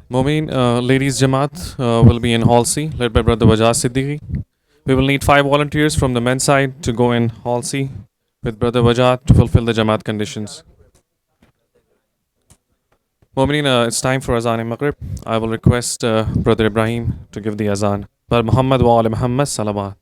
MOMIN, ladies Jamaat will be in Hall C, led by Brother Wajah Siddiqui. We will need 5 volunteers from the men's side to go in Hall C with Brother Wajah to fulfill the Jamaat conditions. MOMIN, it's time for Azan and Maghrib. I will request Brother Ibrahim to give the Azan. Bar Muhammad wa ala Muhammad salawat.